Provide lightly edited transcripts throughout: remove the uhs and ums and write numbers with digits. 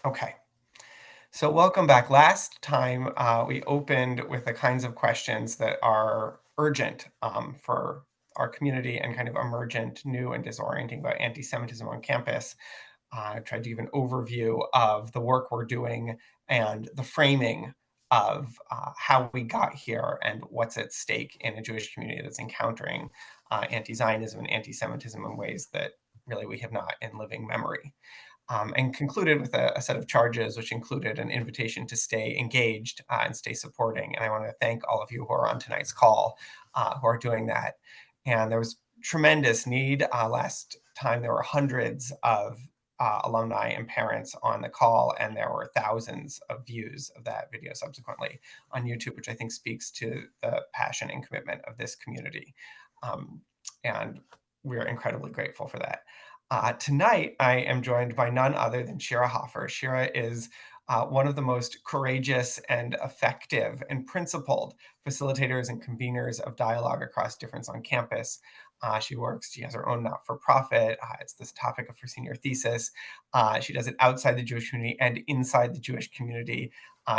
Okay, so welcome back. Last time we opened with the kinds of questions that are urgent for our community and kind of emergent, new, and disorienting about anti-Semitism on campus. I tried to give an overview of the work we're doing and the framing of how we got here and what's at stake in a Jewish community that's encountering anti-Zionism and anti-Semitism in ways that really we have not in living memory. And concluded with a set of charges, which included an invitation to stay engaged and stay supporting. And I want to thank all of you who are on tonight's call who are doing that. And there was tremendous need. Last time there were hundreds of alumni and parents on the call, and there were thousands of views of that video subsequently on YouTube, which I think speaks to the passion and commitment of this community. And we're incredibly grateful for that. Tonight, I am joined by none other than Shira Hoffer. Shira is one of the most courageous and effective and principled facilitators and conveners of dialogue across difference on campus. She has her own not-for-profit. It's this topic of her senior thesis. She does it outside the Jewish community and inside the Jewish community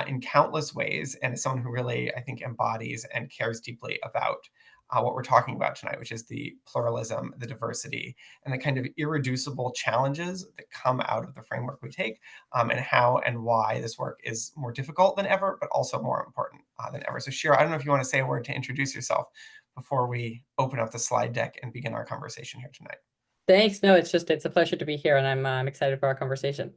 in countless ways, and is someone who really, I think, embodies and cares deeply about what we're talking about tonight, which is the pluralism, the diversity, and the kind of irreducible challenges that come out of the framework we take, and how and why this work is more difficult than ever, but also more important than ever. So Shira, I don't know if you want to say a word to introduce yourself before we open up the slide deck and begin our conversation here tonight. Thanks. No, it's a pleasure to be here, and I'm excited for our conversation.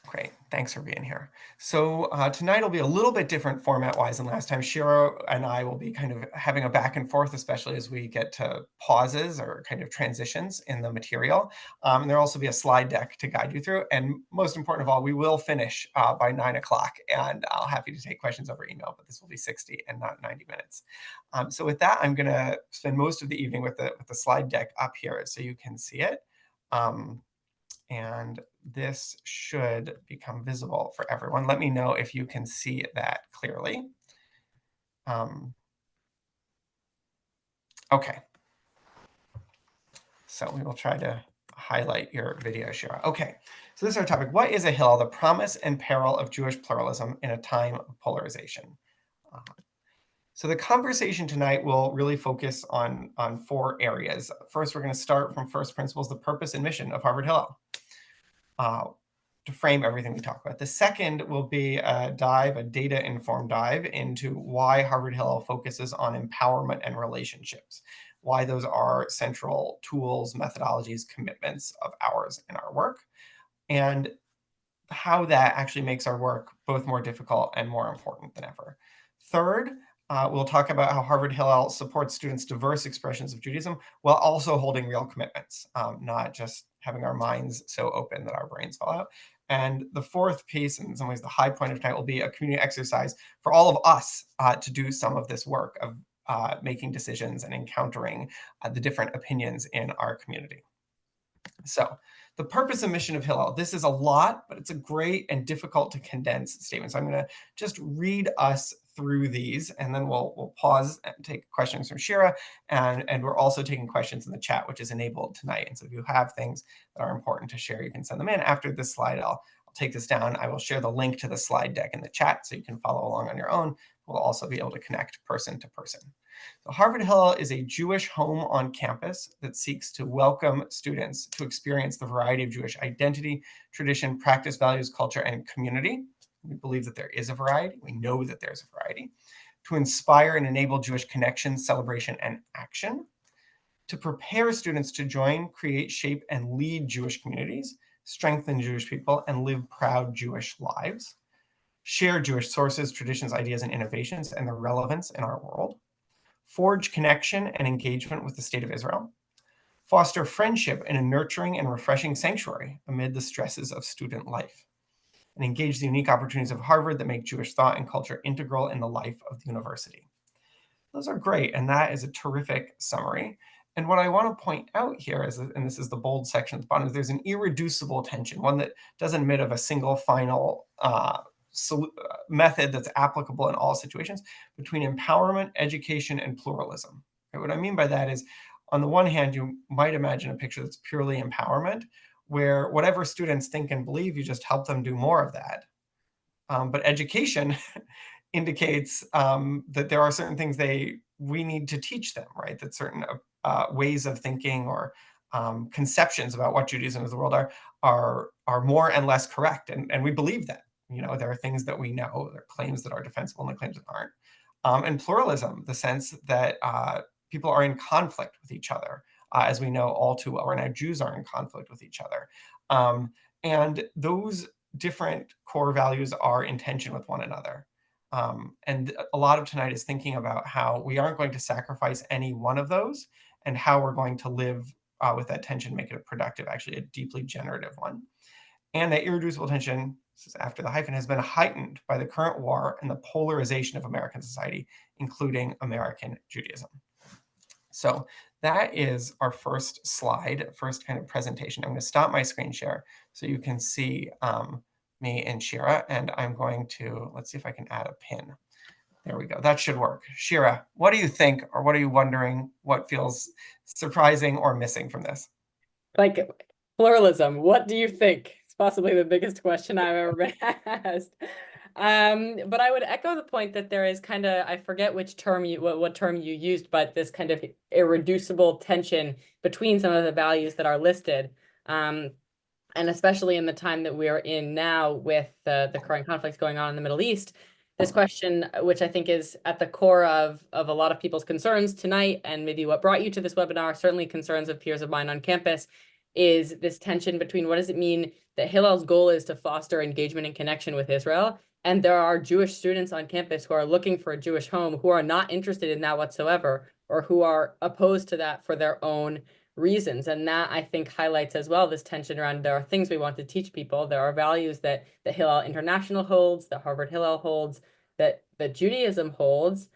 Great. Thanks for being here. So tonight will be a little bit different format-wise than last time. Shira and I will be kind of having a back and forth, especially as we get to pauses or kind of transitions in the material. And there'll also be a slide deck to guide you through. And most important of all, we will finish by 9 o'clock. And I'll happy to take questions over email, but this will be 60 and not 90 minutes. So with that, I'm going to spend most of the evening with the slide deck up here so you can see it. And this should become visible for everyone. Let me know if you can see that clearly. Okay. So we will try to highlight your video, Shira. Okay, so this is our topic. What is a Hillel? The promise and peril of Jewish pluralism in a time of polarization. So the conversation tonight will really focus on 4 areas. First, we're going to start from first principles, the purpose and mission of Harvard Hillel. To frame everything we talk about. The second will be a data-informed dive into why Harvard Hillel focuses on empowerment and relationships, why those are central tools, methodologies, commitments of ours in our work, and how that actually makes our work both more difficult and more important than ever. Third, we'll talk about how Harvard Hillel supports students' diverse expressions of Judaism while also holding real commitments, not just having our minds so open that our brains fall out. And the fourth piece, and in some ways the high point of tonight, will be a community exercise for all of us to do some of this work of making decisions and encountering the different opinions in our community. So the purpose and mission of Hillel, this is a lot, but it's a great and difficult to condense statement. So I'm going to just read us through these, and then we'll pause and take questions from Shira, and we're also taking questions in the chat, which is enabled tonight. And so if you have things that are important to share, you can send them in. After this slide, I'll take this down. I will share the link to the slide deck in the chat so you can follow along on your own. We'll also be able to connect person to person. So Harvard Hillel is a Jewish home on campus that seeks to welcome students to experience the variety of Jewish identity, tradition, practice, values, culture, and community. We believe that there is a variety. We know that there's a variety. To inspire and enable Jewish connection, celebration, and action. To prepare students to join, create, shape, and lead Jewish communities, strengthen Jewish people, and live proud Jewish lives. Share Jewish sources, traditions, ideas, and innovations, and their relevance in our world. Forge connection and engagement with the State of Israel. Foster friendship in a nurturing and refreshing sanctuary amid the stresses of student life. And engage the unique opportunities of Harvard that make Jewish thought and culture integral in the life of the university. Those are great, and that is a terrific summary. And what I want to point out here is, and this is the bold section at the bottom, is there's an irreducible tension, one that doesn't admit of a single final method that's applicable in all situations, between empowerment, education, and pluralism. Okay, what I mean by that is, on the one hand, you might imagine a picture that's purely empowerment, where whatever students think and believe, you just help them do more of that. But education indicates that there are certain things we need to teach them, right? That certain ways of thinking or conceptions about what Judaism is the world are more and less correct, and we believe that. There are things that we know, there are claims that are defensible and the claims that aren't. And pluralism, the sense that people are in conflict with each other, as we know all too well. Right now, Jews are in conflict with each other, and those different core values are in tension with one another. And a lot of tonight is thinking about how we aren't going to sacrifice any one of those and how we're going to live with that tension, make it a productive, actually a deeply generative one. And that irreducible tension, this is after the hyphen, has been heightened by the current war and the polarization of American society, including American Judaism. So that is our first slide, first kind of presentation. I'm going to stop my screen share so you can see me and Shira, and I'm going to, let's see if I can add a pin. There we go. That should work. Shira, what do you think, or what are you wondering? What feels surprising or missing from this? Like pluralism, what do you think? It's possibly the biggest question I've ever been asked. But I would echo the point that there is kind of, I forget which term what term you used, but this kind of irreducible tension between some of the values that are listed. And especially in the time that we're in now with the current conflicts going on in the Middle East, this question, which I think is at the core of a lot of people's concerns tonight, and maybe what brought you to this webinar, certainly concerns of peers of mine on campus, is this tension between what does it mean that Hillel's goal is to foster engagement and connection with Israel, and there are Jewish students on campus who are looking for a Jewish home who are not interested in that whatsoever, or who are opposed to that for their own reasons. And that, I think, highlights as well this tension around there are things we want to teach people. There are values that Hillel International holds, that Harvard Hillel holds, that Judaism holds,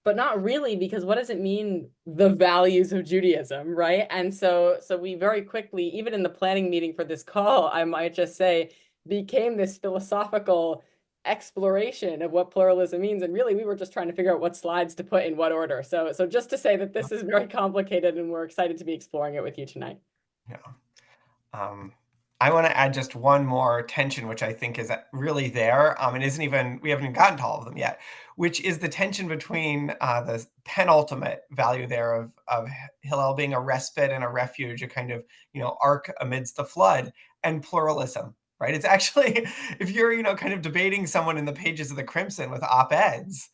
but not really, because what does it mean, the values of Judaism, right? And so we very quickly, even in the planning meeting for this call, I might just say, became this philosophical exploration of what pluralism means. And really, we were just trying to figure out what slides to put in what order. So just to say that this is very complicated, and we're excited to be exploring it with you tonight. Yeah. I want to add just one more tension, which I think is really there, and we haven't even gotten to all of them yet, which is the tension between the penultimate value there of Hillel being a respite and a refuge, a kind of, ark amidst the flood, and pluralism, right? It's actually, if you're, kind of debating someone in the pages of the Crimson with op-eds,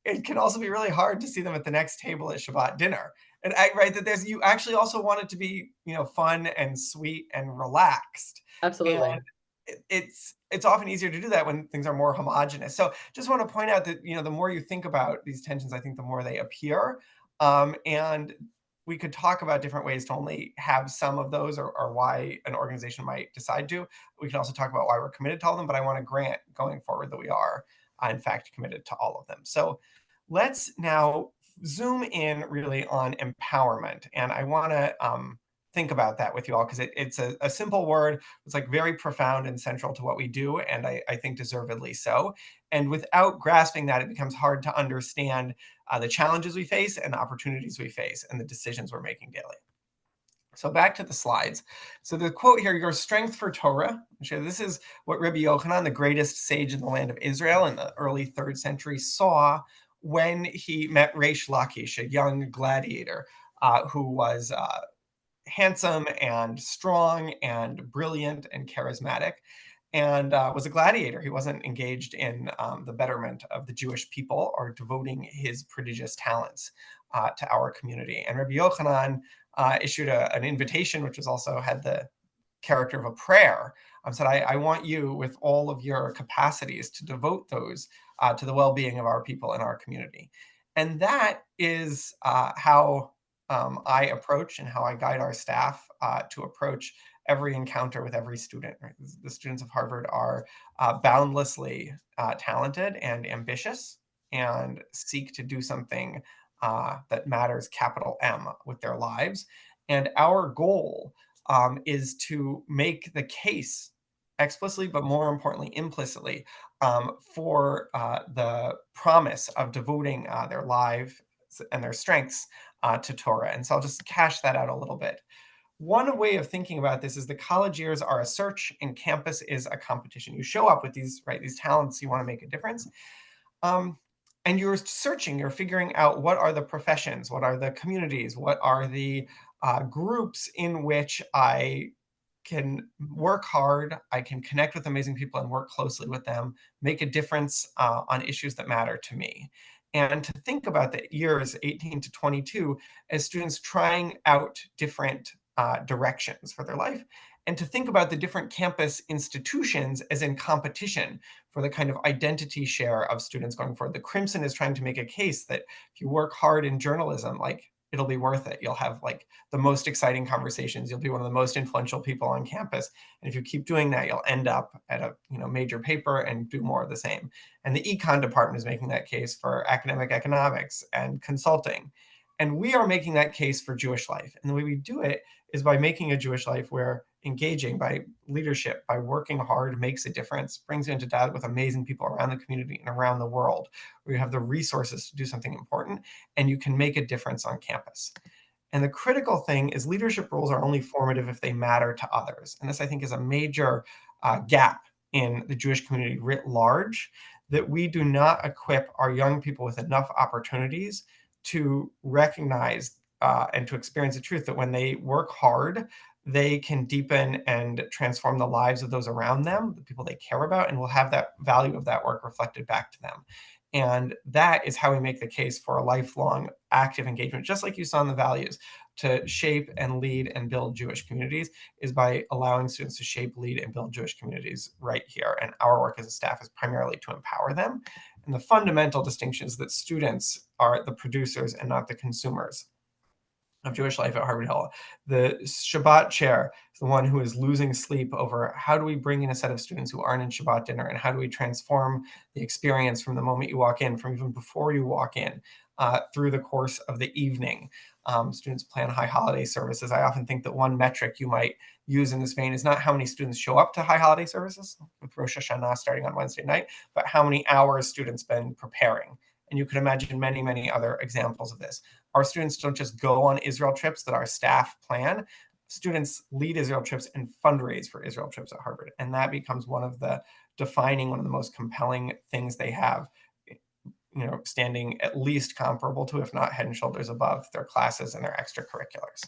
it can also be really hard to see them at the next table at Shabbat dinner. And right, that you actually also want it to be, fun and sweet and relaxed. Absolutely. And it's often easier to do that when things are more homogenous. So just want to point out that, the more you think about these tensions, I think the more they appear. And we could talk about different ways to only have some of those, or why an organization might decide to. We can also talk about why we're committed to all of them, but I want to grant going forward that we are, in fact, committed to all of them. So let's now zoom in really on empowerment. And I want to think about that with you all, because it's a simple word. It's like very profound and central to what we do, and I think deservedly so. And without grasping that, it becomes hard to understand the challenges we face and the opportunities we face and the decisions we're making daily. So back to the slides. So the quote here, your strength for Torah. This is what Rabbi Yochanan, the greatest sage in the land of Israel in the early 3rd century, saw when he met Reish Lakish, a young gladiator who was handsome and strong and brilliant and charismatic, and was a gladiator. He wasn't engaged in the betterment of the Jewish people or devoting his prodigious talents to our community. And Rabbi Yochanan issued an invitation, which was also had the character of a prayer. Said, I want you, with all of your capacities, to devote those to the well-being of our people and our community. And that is how I approach and how I guide our staff to approach every encounter with every student. Right? The students of Harvard are boundlessly talented and ambitious, and seek to do something that matters, capital M, with their lives. And our goal is to make the case explicitly, but more importantly, implicitly, for the promise of devoting their lives and their strengths to Torah. And so I'll just cash that out a little bit. one way of thinking about this is the college years are a search and campus is a competition. You show up with these, right, these talents, you want to make a difference. Um, and you're searching, you're figuring out what are the professions, what are the communities, what are the groups in which I can work hard, I can connect with amazing people and work closely with them, make a difference on issues that matter to me. And to think about the years 18 to 22 as students trying out different directions for their life, and to think about the different campus institutions as in competition for the kind of identity share of students going forward. The Crimson is trying to make a case that if you work hard in journalism, like it'll be worth it. You'll have like the most exciting conversations. You'll be one of the most influential people on campus. And if you keep doing that, you'll end up at a major paper and do more of the same. And the econ department is making that case for academic economics and consulting. And we are making that case for Jewish life. And the way we do it is by making a Jewish life where engaging, by leadership, by working hard makes a difference, brings you into dialogue with amazing people around the community and around the world, where you have the resources to do something important and you can make a difference on campus. And the critical thing is leadership roles are only formative if they matter to others. And this, I think, is a major gap in the Jewish community writ large, that we do not equip our young people with enough opportunities to recognize and to experience the truth that when they work hard, they can deepen and transform the lives of those around them, the people they care about, and will have that value of that work reflected back to them. And that is how we make the case for a lifelong active engagement, just like you saw in the values, to shape and lead and build Jewish communities is by allowing students to shape, lead, and build Jewish communities right here. And our work as a staff is primarily to empower them. And the fundamental distinction is that students are the producers and not the consumers of Jewish life at Harvard Hillel. The Shabbat chair is the one who is losing sleep over how do we bring in a set of students who aren't in Shabbat dinner, and how do we transform the experience from the moment you walk in, from even before you walk in, through the course of the evening. Students plan high holiday services. I often think that one metric you might use in this vein is not how many students show up to high holiday services, with Rosh Hashanah starting on Wednesday night, but how many hours students spend preparing. And you could imagine many, many other examples of this. Our students don't just go on Israel trips that our staff plan. Students lead Israel trips and fundraise for Israel trips at Harvard. And that becomes one of the most compelling things they have, standing at least comparable to, if not head and shoulders above, their classes and their extracurriculars.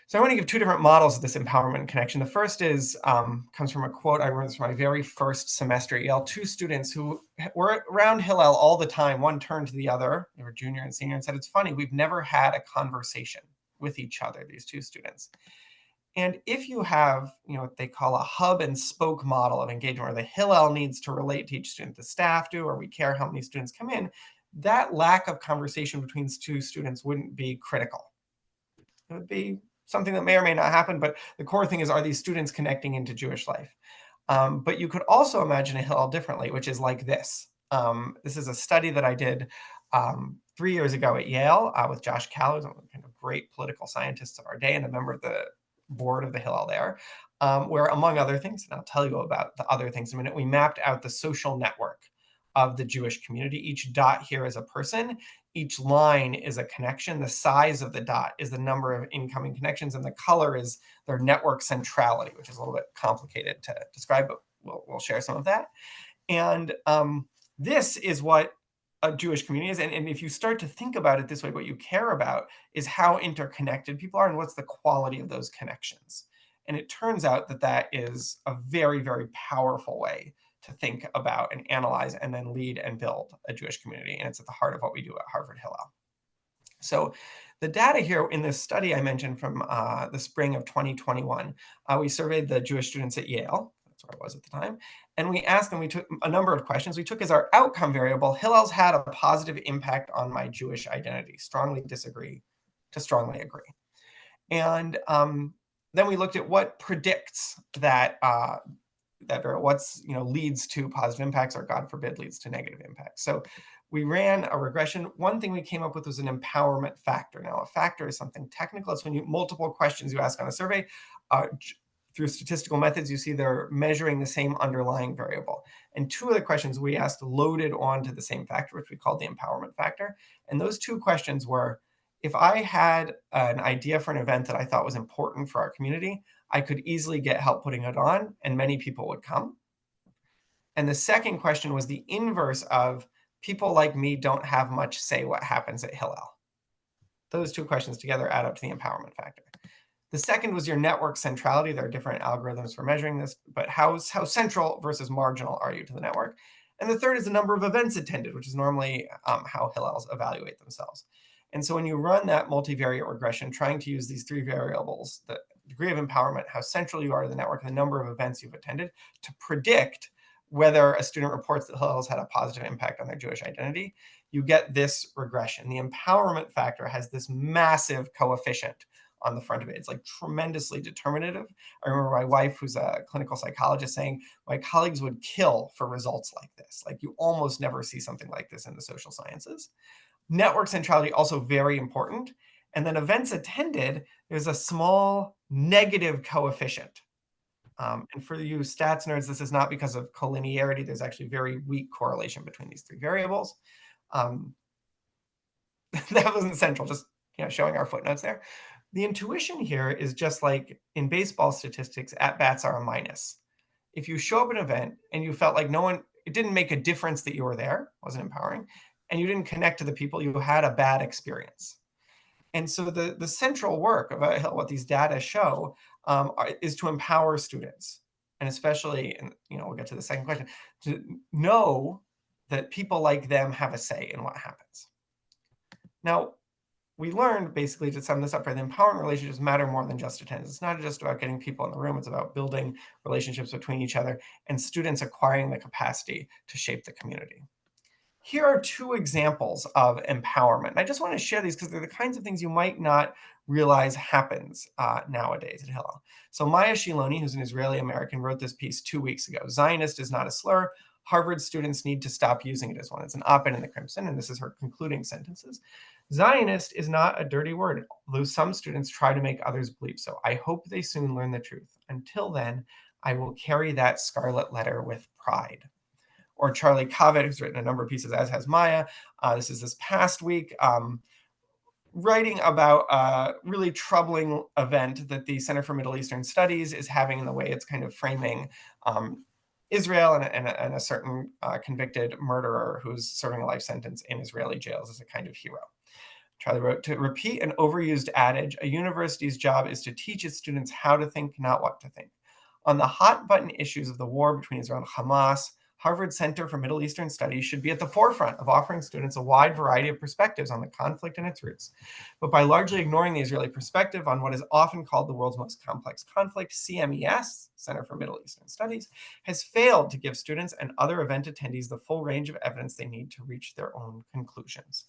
So I want to give two different models of this empowerment connection. The first is comes from a quote I wrote from my very first semester at Yale. Two students who were around Hillel all the time, one turned to the other, they were junior and senior, and said, "It's funny, we've never had a conversation with each other," these two students. And if you have, what they call a hub and spoke model of engagement, where the Hillel needs to relate to each student, the staff do, or we care how many students come in, that lack of conversation between two students wouldn't be critical. It would be something that may or may not happen, but the core thing is, are these students connecting into Jewish life? But you could also imagine a Hillel differently, which is like this. This is a study that I did 3 years ago at Yale with Josh Calloway, one of the kind of great political scientists of our day and a member of the board of the Hillel there, where, among other things, and I'll tell you about the other things in a minute, we mapped out the social network of the Jewish community. Each dot here is a person. Each line is a connection. The size of the dot is the number of incoming connections, and the color is their network centrality, which is a little bit complicated to describe, but we'll share some of that. And this is what a Jewish community is. And if you start to think about it this way, what you care about is how interconnected people are and what's the quality of those connections. And it turns out that that is a very, very powerful way to think about and analyze and then lead and build a Jewish community. And it's at the heart of what we do at Harvard Hillel. So the data here in this study I mentioned from the spring of 2021, we surveyed the Jewish students at Yale. That's where I was at the time. And we asked them, we took a number of questions. We took as our outcome variable, Hillel's had a positive impact on my Jewish identity. Strongly disagree to strongly agree. And then we looked at what predicts that what's leads to positive impacts, or God forbid leads to negative impacts. So we ran a regression. One thing we came up with was an empowerment factor. Now, a factor is something technical. It's when multiple questions you ask on a survey. Through statistical methods, you see they're measuring the same underlying variable. And two of the questions we asked loaded onto the same factor, which we called the empowerment factor. And those two questions were, if I had an idea for an event that I thought was important for our community, I could easily get help putting it on, and many people would come. And the second question was the inverse of people like me don't have much say what happens at Hillel. Those two questions together add up to the empowerment factor. The second was your network centrality. There are different algorithms for measuring this, but how central versus marginal are you to the network? And the third is the number of events attended, which is normally how Hillels evaluate themselves. And so when you run that multivariate regression, trying to use these three variables, the degree of empowerment, how central you are to the network, and the number of events you've attended, to predict whether a student reports that Hillel's had a positive impact on their Jewish identity, you get this regression. The empowerment factor has this massive coefficient on the front of it. It's like tremendously determinative. I remember my wife, who's a clinical psychologist, saying, my colleagues would kill for results like this. Like you almost never see something like this in the social sciences. Network centrality, also very important. And then events attended, there's a small negative coefficient. And for you stats nerds, this is not because of collinearity. There's actually very weak correlation between these three variables. That wasn't central, just showing our footnotes there. The intuition here is just like in baseball statistics, at-bats are a minus. If you show up at an event and you felt like it didn't make a difference that you were there, wasn't empowering, and you didn't connect to the people, you had a bad experience. And so the central work of what these data show is to empower students, and especially, and we'll get to the second question, to know that people like them have a say in what happens. Now, we learned basically, to sum this up, the empowerment relationships matter more than just attendance. It's not just about getting people in the room. It's about building relationships between each other and students acquiring the capacity to shape the community. Here are two examples of empowerment. And I just want to share these because they're the kinds of things you might not realize happens nowadays at Hillel. So Maya Shiloni, who's an Israeli American, wrote this piece 2 weeks ago. Zionist is not a slur. Harvard students need to stop using it as one. It's an op-ed in the Crimson, and this is her concluding sentences. Zionist is not a dirty word, though some students try to make others believe so. I hope they soon learn the truth. Until then, I will carry that scarlet letter with pride. Or Charlie Covet, who's written a number of pieces, as has Maya. This is this past week, writing about a really troubling event that the Center for Middle Eastern Studies is having in the way it's kind of framing Israel and a certain convicted murderer who's serving a life sentence in Israeli jails as a kind of hero. Charlie wrote, to repeat an overused adage, a university's job is to teach its students how to think, not what to think. On the hot button issues of the war between Israel and Hamas, Harvard Center for Middle Eastern Studies should be at the forefront of offering students a wide variety of perspectives on the conflict and its roots. But by largely ignoring the Israeli perspective on what is often called the world's most complex conflict, CMES, Center for Middle Eastern Studies, has failed to give students and other event attendees the full range of evidence they need to reach their own conclusions.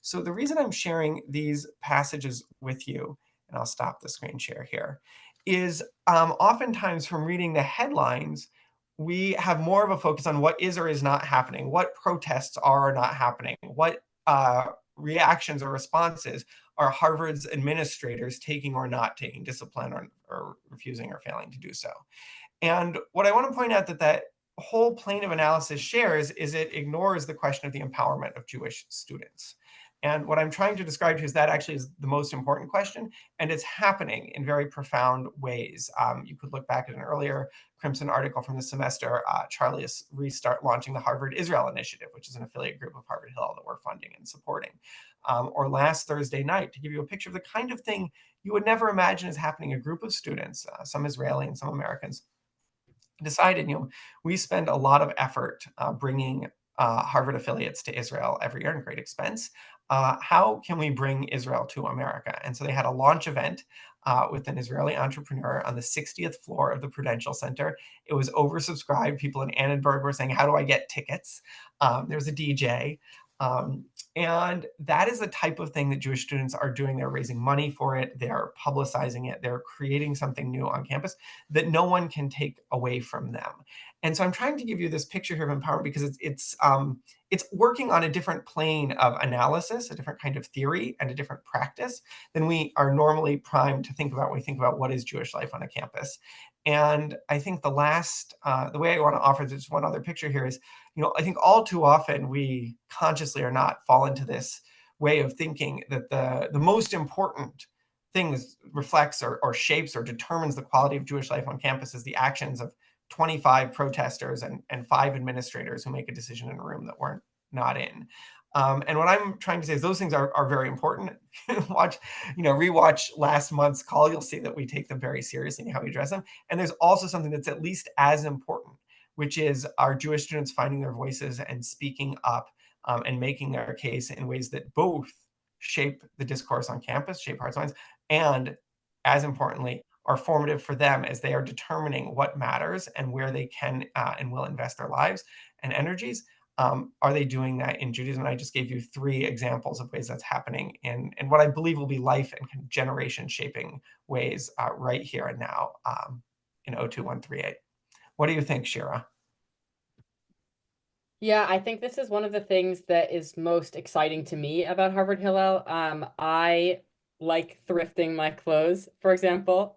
So the reason I'm sharing these passages with you, and I'll stop the screen share here, is oftentimes from reading the headlines, we have more of a focus on what is or is not happening, what protests are or not happening, what reactions or responses are Harvard's administrators taking or not taking, discipline or refusing or failing to do so. And what I want to point out that whole plane of analysis shares is it ignores the question of the empowerment of Jewish students. And what I'm trying to describe to you is that actually is the most important question, and it's happening in very profound ways. You could look back at an earlier Crimson article from the semester. Charlie is launching the Harvard Israel Initiative, which is an affiliate group of Harvard Hillel that we're funding and supporting. Or last Thursday night, to give you a picture of the kind of thing you would never imagine is happening, a group of students, some Israeli and some Americans, decided, we spend a lot of effort bringing Harvard affiliates to Israel every year, and great expense. How can we bring Israel to America? And so they had a launch event with an Israeli entrepreneur on the 60th floor of the Prudential Center. It was oversubscribed. People in Annenberg were saying, how do I get tickets? There was a DJ. And that is the type of thing that Jewish students are doing. They're raising money for it. They're publicizing it. They're creating something new on campus that no one can take away from them. And so I'm trying to give you this picture here of empowerment because it's working on a different plane of analysis, a different kind of theory, and a different practice than we are normally primed to think about when we think about what is Jewish life on a campus. And I think the way I want to offer just one other picture here is, I think all too often we consciously or not fall into this way of thinking that the most important thing that reflects or shapes or determines the quality of Jewish life on campus is the actions of 25 protesters and 5 administrators who make a decision in a room that we're not in. And what I'm trying to say is those things are very important. Rewatch last month's call, you'll see that we take them very seriously in how we address them. And there's also something that's at least as important, which is our Jewish students finding their voices and speaking up and making their case in ways that both shape the discourse on campus, shape hearts and minds, and as importantly, are formative for them as they are determining what matters and where they can and will invest their lives and energies. Are they doing that in Judaism? And I just gave you 3 examples of ways that's happening in what I believe will be life and generation shaping ways right here and now in 02138. What do you think, Shira? Yeah, I think this is one of the things that is most exciting to me about Harvard Hillel. I like thrifting my clothes, for example.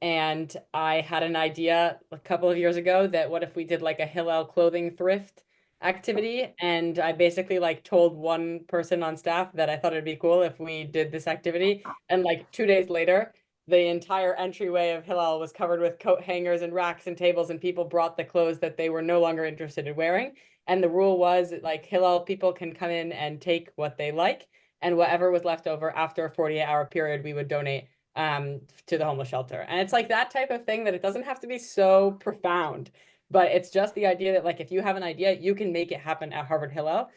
And I had an idea a couple of years ago that what if we did like a Hillel clothing thrift activity? And I basically like told one person on staff that I thought it'd be cool if we did this activity. And like 2 days later, the entire entryway of Hillel was covered with coat hangers and racks and tables, and people brought the clothes that they were no longer interested in wearing. And the rule was like Hillel people can come in and take what they like, and whatever was left over after a 48-hour period, we would donate to the homeless shelter. And it's like that type of thing that it doesn't have to be so profound, but it's just the idea that like if you have an idea, you can make it happen at Harvard Hillel.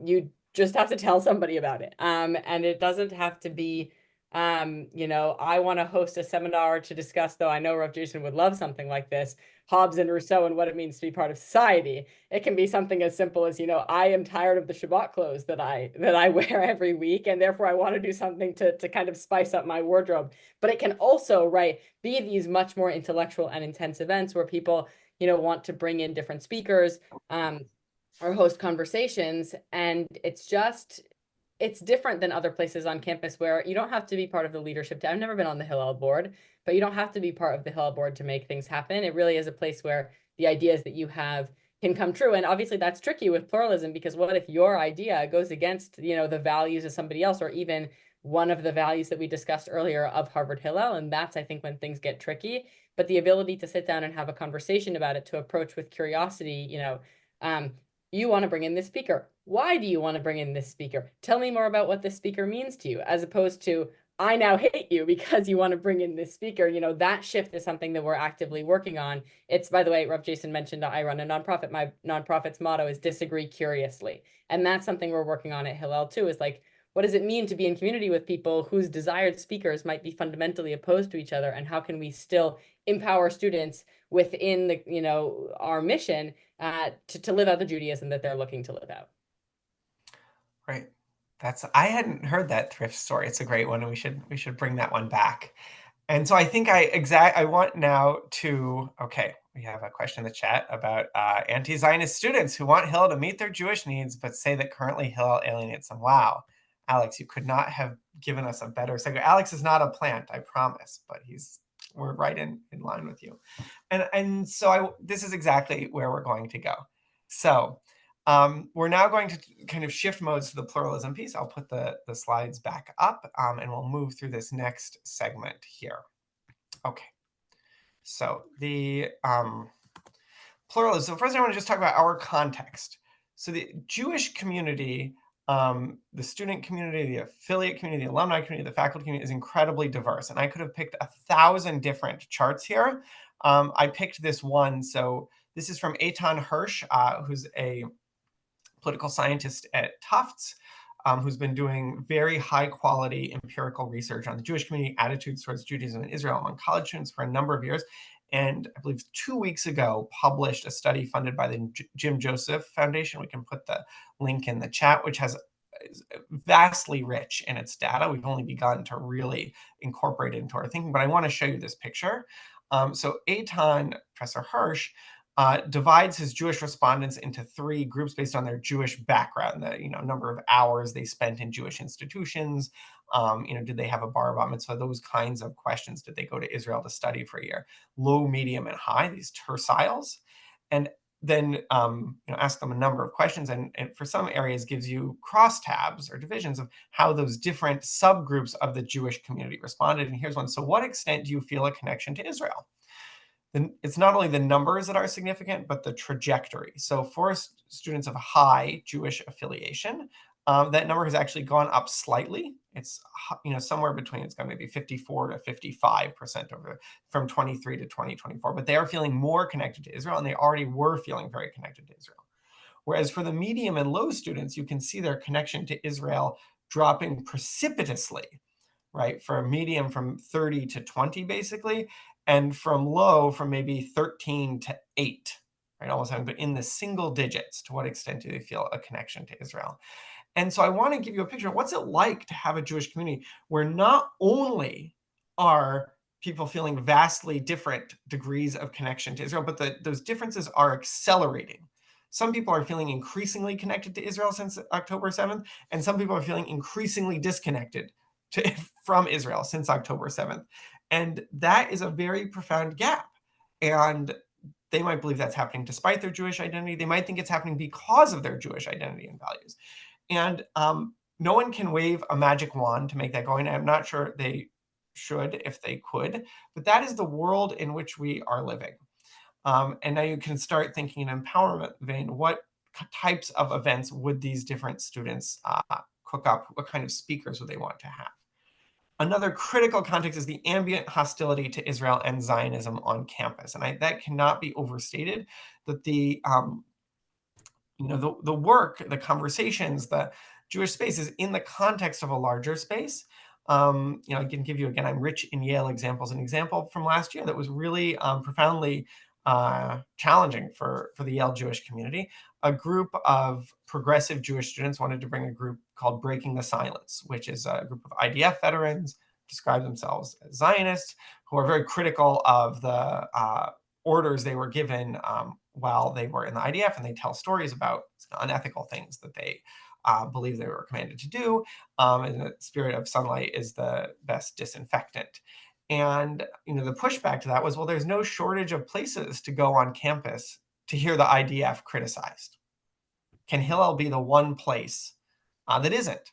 You just have to tell somebody about it. And it doesn't have to be I want to host a seminar to discuss, though I know Rev Jason would love something like this, Hobbes and Rousseau and what it means to be part of society. It can be something as simple as, I am tired of the Shabbat clothes that I wear every week, and therefore I want to do something to kind of spice up my wardrobe. But it can also, right, be these much more intellectual and intense events where people, want to bring in different speakers, or host conversations. And it's different than other places on campus where you don't have to be part of the leadership. I've never been on the Hillel board, but you don't have to be part of the Hillel board to make things happen. It really is a place where the ideas that you have can come true. And obviously that's tricky with pluralism, because what if your idea goes against, the values of somebody else, or even one of the values that we discussed earlier of Harvard Hillel? And that's, I think, when things get tricky. But the ability to sit down and have a conversation about it, to approach with curiosity, you want to bring in this speaker. Why do you want to bring in this speaker? Tell me more about what this speaker means to you, as opposed to, I now hate you because you want to bring in this speaker. That shift is something that we're actively working on. It's, by the way, Rev Jason mentioned I run a nonprofit. My nonprofit's motto is disagree curiously. And that's something we're working on at Hillel too, is like, what does it mean to be in community with people whose desired speakers might be fundamentally opposed to each other? And how can we still empower students within our mission to live out the Judaism that they're looking to live out? Right. I hadn't heard that thrift story. It's a great one, and we should bring that one back. And so I think I want now to, okay, we have a question in the chat about anti-Zionist students who want Hillel to meet their Jewish needs, but say that currently Hillel alienates them. Wow, Alex, you could not have given us a better segue. Alex is not a plant, I promise, but we're right in line with you. And so this is exactly where we're going to go. So we're now going to kind of shift modes to the pluralism piece. I'll put the slides back up, and we'll move through this next segment here. Okay. So the pluralism. So first, I want to just talk about our context. So the Jewish community, the student community, the affiliate community, the alumni community, the faculty community is incredibly diverse. And I could have picked 1,000 different charts here. I picked this one. So this is from Eitan Hirsch, who's a political scientist at Tufts, who's been doing very high quality empirical research on the Jewish community, attitudes towards Judaism in Israel among college students for a number of years. And I believe 2 weeks ago, published a study funded by the Jim Joseph Foundation. We can put the link in the chat, which is vastly rich in its data. We've only begun to really incorporate it into our thinking, but I want to show you this picture. So Eitan, Professor Hirsch, divides his Jewish respondents into 3 groups based on their Jewish background, the number of hours they spent in Jewish institutions, did they have a bar bat mitzvah, those kinds of questions. Did they go to Israel to study for a year? Low, medium, and high, these terciles. And then ask them a number of questions, and for some areas gives you crosstabs or divisions of how those different subgroups of the Jewish community responded. And here's one. So what extent do you feel a connection to Israel? Then it's not only the numbers that are significant, but the trajectory. So for students of high Jewish affiliation, that number has actually gone up slightly. It's somewhere between, it's got maybe 54 to 55% over from 23 to 2024, but they are feeling more connected to Israel, and they already were feeling very connected to Israel. Whereas for the medium and low students, you can see their connection to Israel dropping precipitously, right? For a medium from 30 to 20, basically, and from low from maybe 13 to 8, right? Almost having, but in the single digits. To what extent do they feel a connection to Israel? And so I want to give you a picture of what's it like to have a Jewish community where not only are people feeling vastly different degrees of connection to Israel, but those differences are accelerating. Some people are feeling increasingly connected to Israel since October 7th, and some people are feeling increasingly disconnected from Israel since October 7th. And that is a very profound gap. And they might believe that's happening despite their Jewish identity. They might think it's happening because of their Jewish identity and values. And no one can wave a magic wand to make that go. And I'm not sure they should if they could, but that is the world in which we are living. And now you can start thinking in empowerment vein, what types of events would these different students cook up? What kind of speakers would they want to have? Another critical context is the ambient hostility to Israel and Zionism on campus. And that cannot be overstated, that the work, the conversations, the Jewish space is in the context of a larger space. I can give you, again, I'm rich in Yale examples. An example from last year that was really profoundly challenging for the Yale Jewish community. A group of progressive Jewish students wanted to bring a group called Breaking the Silence, which is a group of IDF veterans, describe themselves as Zionists, who are very critical of the orders they were given while they were in the IDF, and they tell stories about unethical things that they believe they were commanded to do. And the spirit of sunlight is the best disinfectant. And the pushback to that was, well, there's no shortage of places to go on campus to hear the IDF criticized. Can Hillel be the one place that isn't?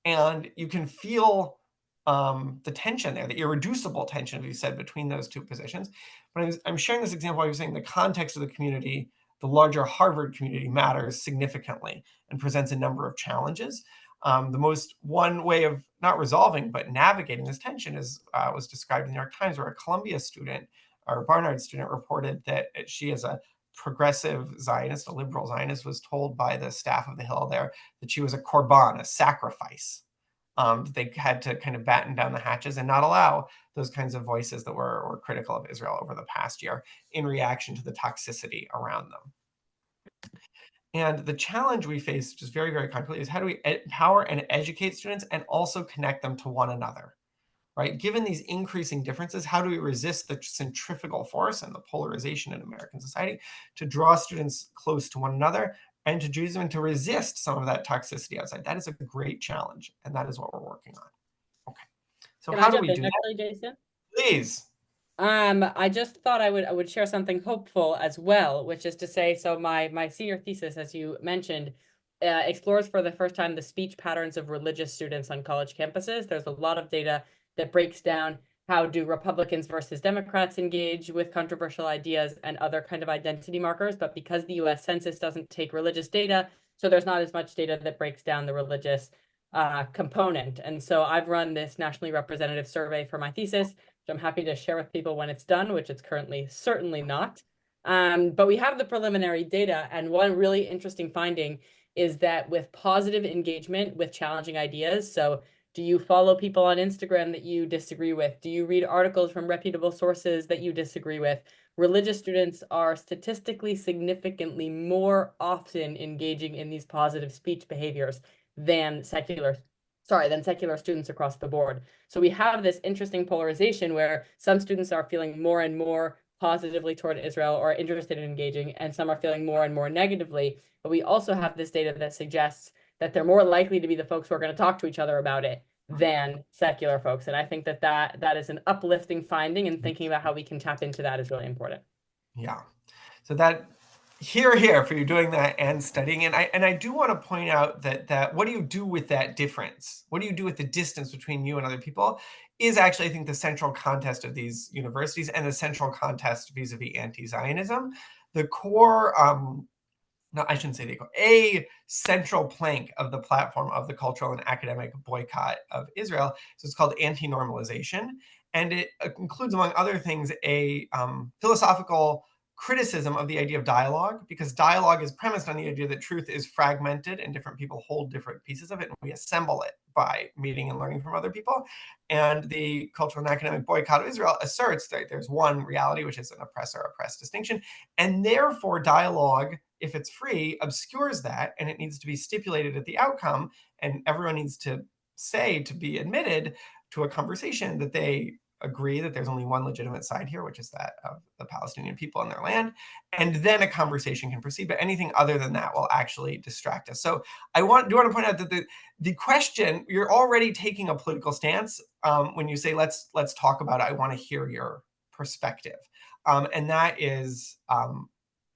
And you can feel the tension there, the irreducible tension, as you said, between those two positions. But I'm sharing this example. I was saying the context of the community, the larger Harvard community, matters significantly and presents a number of challenges. One way of not resolving, but navigating this tension was described in the New York Times, where a Columbia student or a Barnard student reported that she, as a progressive Zionist, a liberal Zionist, was told by the staff of the Hillel there that she was a korban, a sacrifice. They had to kind of batten down the hatches and not allow those kinds of voices that were critical of Israel over the past year in reaction to the toxicity around them. And the challenge we face, which is very, very concrete, is how do we empower and educate students and also connect them to one another, right? Given these increasing differences, how do we resist the centrifugal force and the polarization in American society to draw students close to one another and to Judaism and to resist some of that toxicity outside? That is a great challenge, and that is what we're working on. Okay, so Can how I do jump we in do that? actually, Jason? Please. I just thought I would share something hopeful as well, which is to say, so my senior thesis, as you mentioned, explores for the first time the speech patterns of religious students on college campuses. There's a lot of data that breaks down how do Republicans versus Democrats engage with controversial ideas and other kind of identity markers. But because the US Census doesn't take religious data, so there's not as much data that breaks down the religious component. And so I've run this nationally representative survey for my thesis, which I'm happy to share with people when it's done, which it's currently certainly not. But we have the preliminary data, and one really interesting finding is that with positive engagement with challenging ideas, so do you follow people on Instagram that you disagree with? Do you read articles from reputable sources that you disagree with? Religious students are statistically significantly more often engaging in these positive speech behaviors than secular students across the board. So we have this interesting polarization where some students are feeling more and more positively toward Israel or interested in engaging, and some are feeling more and more negatively. But we also have this data that suggests that they're more likely to be the folks who are going to talk to each other about it than secular folks. And I think that is an uplifting finding, and thinking about how we can tap into that is really important. Yeah. So that Here for you doing that and studying. And I do want to point out that what do you do with that difference? What do you do with the distance between you and other people is actually, I think, the central contest of these universities and the central contest vis-a-vis anti-Zionism. The core, no, I shouldn't say the core, a central plank of the platform of the cultural and academic boycott of Israel. So it's called anti-normalization. And it includes, among other things, a philosophical criticism of the idea of dialogue, because dialogue is premised on the idea that truth is fragmented and different people hold different pieces of it, and we assemble it by meeting and learning from other people. And the cultural and academic boycott of Israel asserts that there's one reality, which is an oppressor-oppressed distinction, and therefore dialogue, if it's free, obscures that, and it needs to be stipulated at the outcome, and everyone needs to say, to be admitted to a conversation, that they agree that there's only one legitimate side here, which is that of the Palestinian people and their land, and then a conversation can proceed. But anything other than that will actually distract us. So do want to point out that the question, you're already taking a political stance when you say let's talk about it. I want to hear your perspective, and that is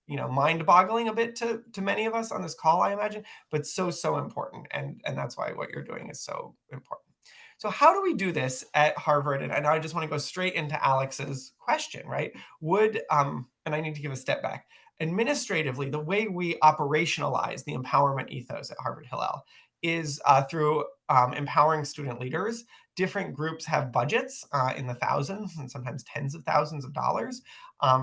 mind-boggling a bit to many of us on this call, I imagine, but so important, and that's why what you're doing is so important. So how do we do this at Harvard? And I just want to go straight into Alex's question, right? And I need to give a step back. Administratively, the way we operationalize the empowerment ethos at Harvard Hillel is through empowering student leaders. Different groups have budgets in the thousands and sometimes tens of thousands of dollars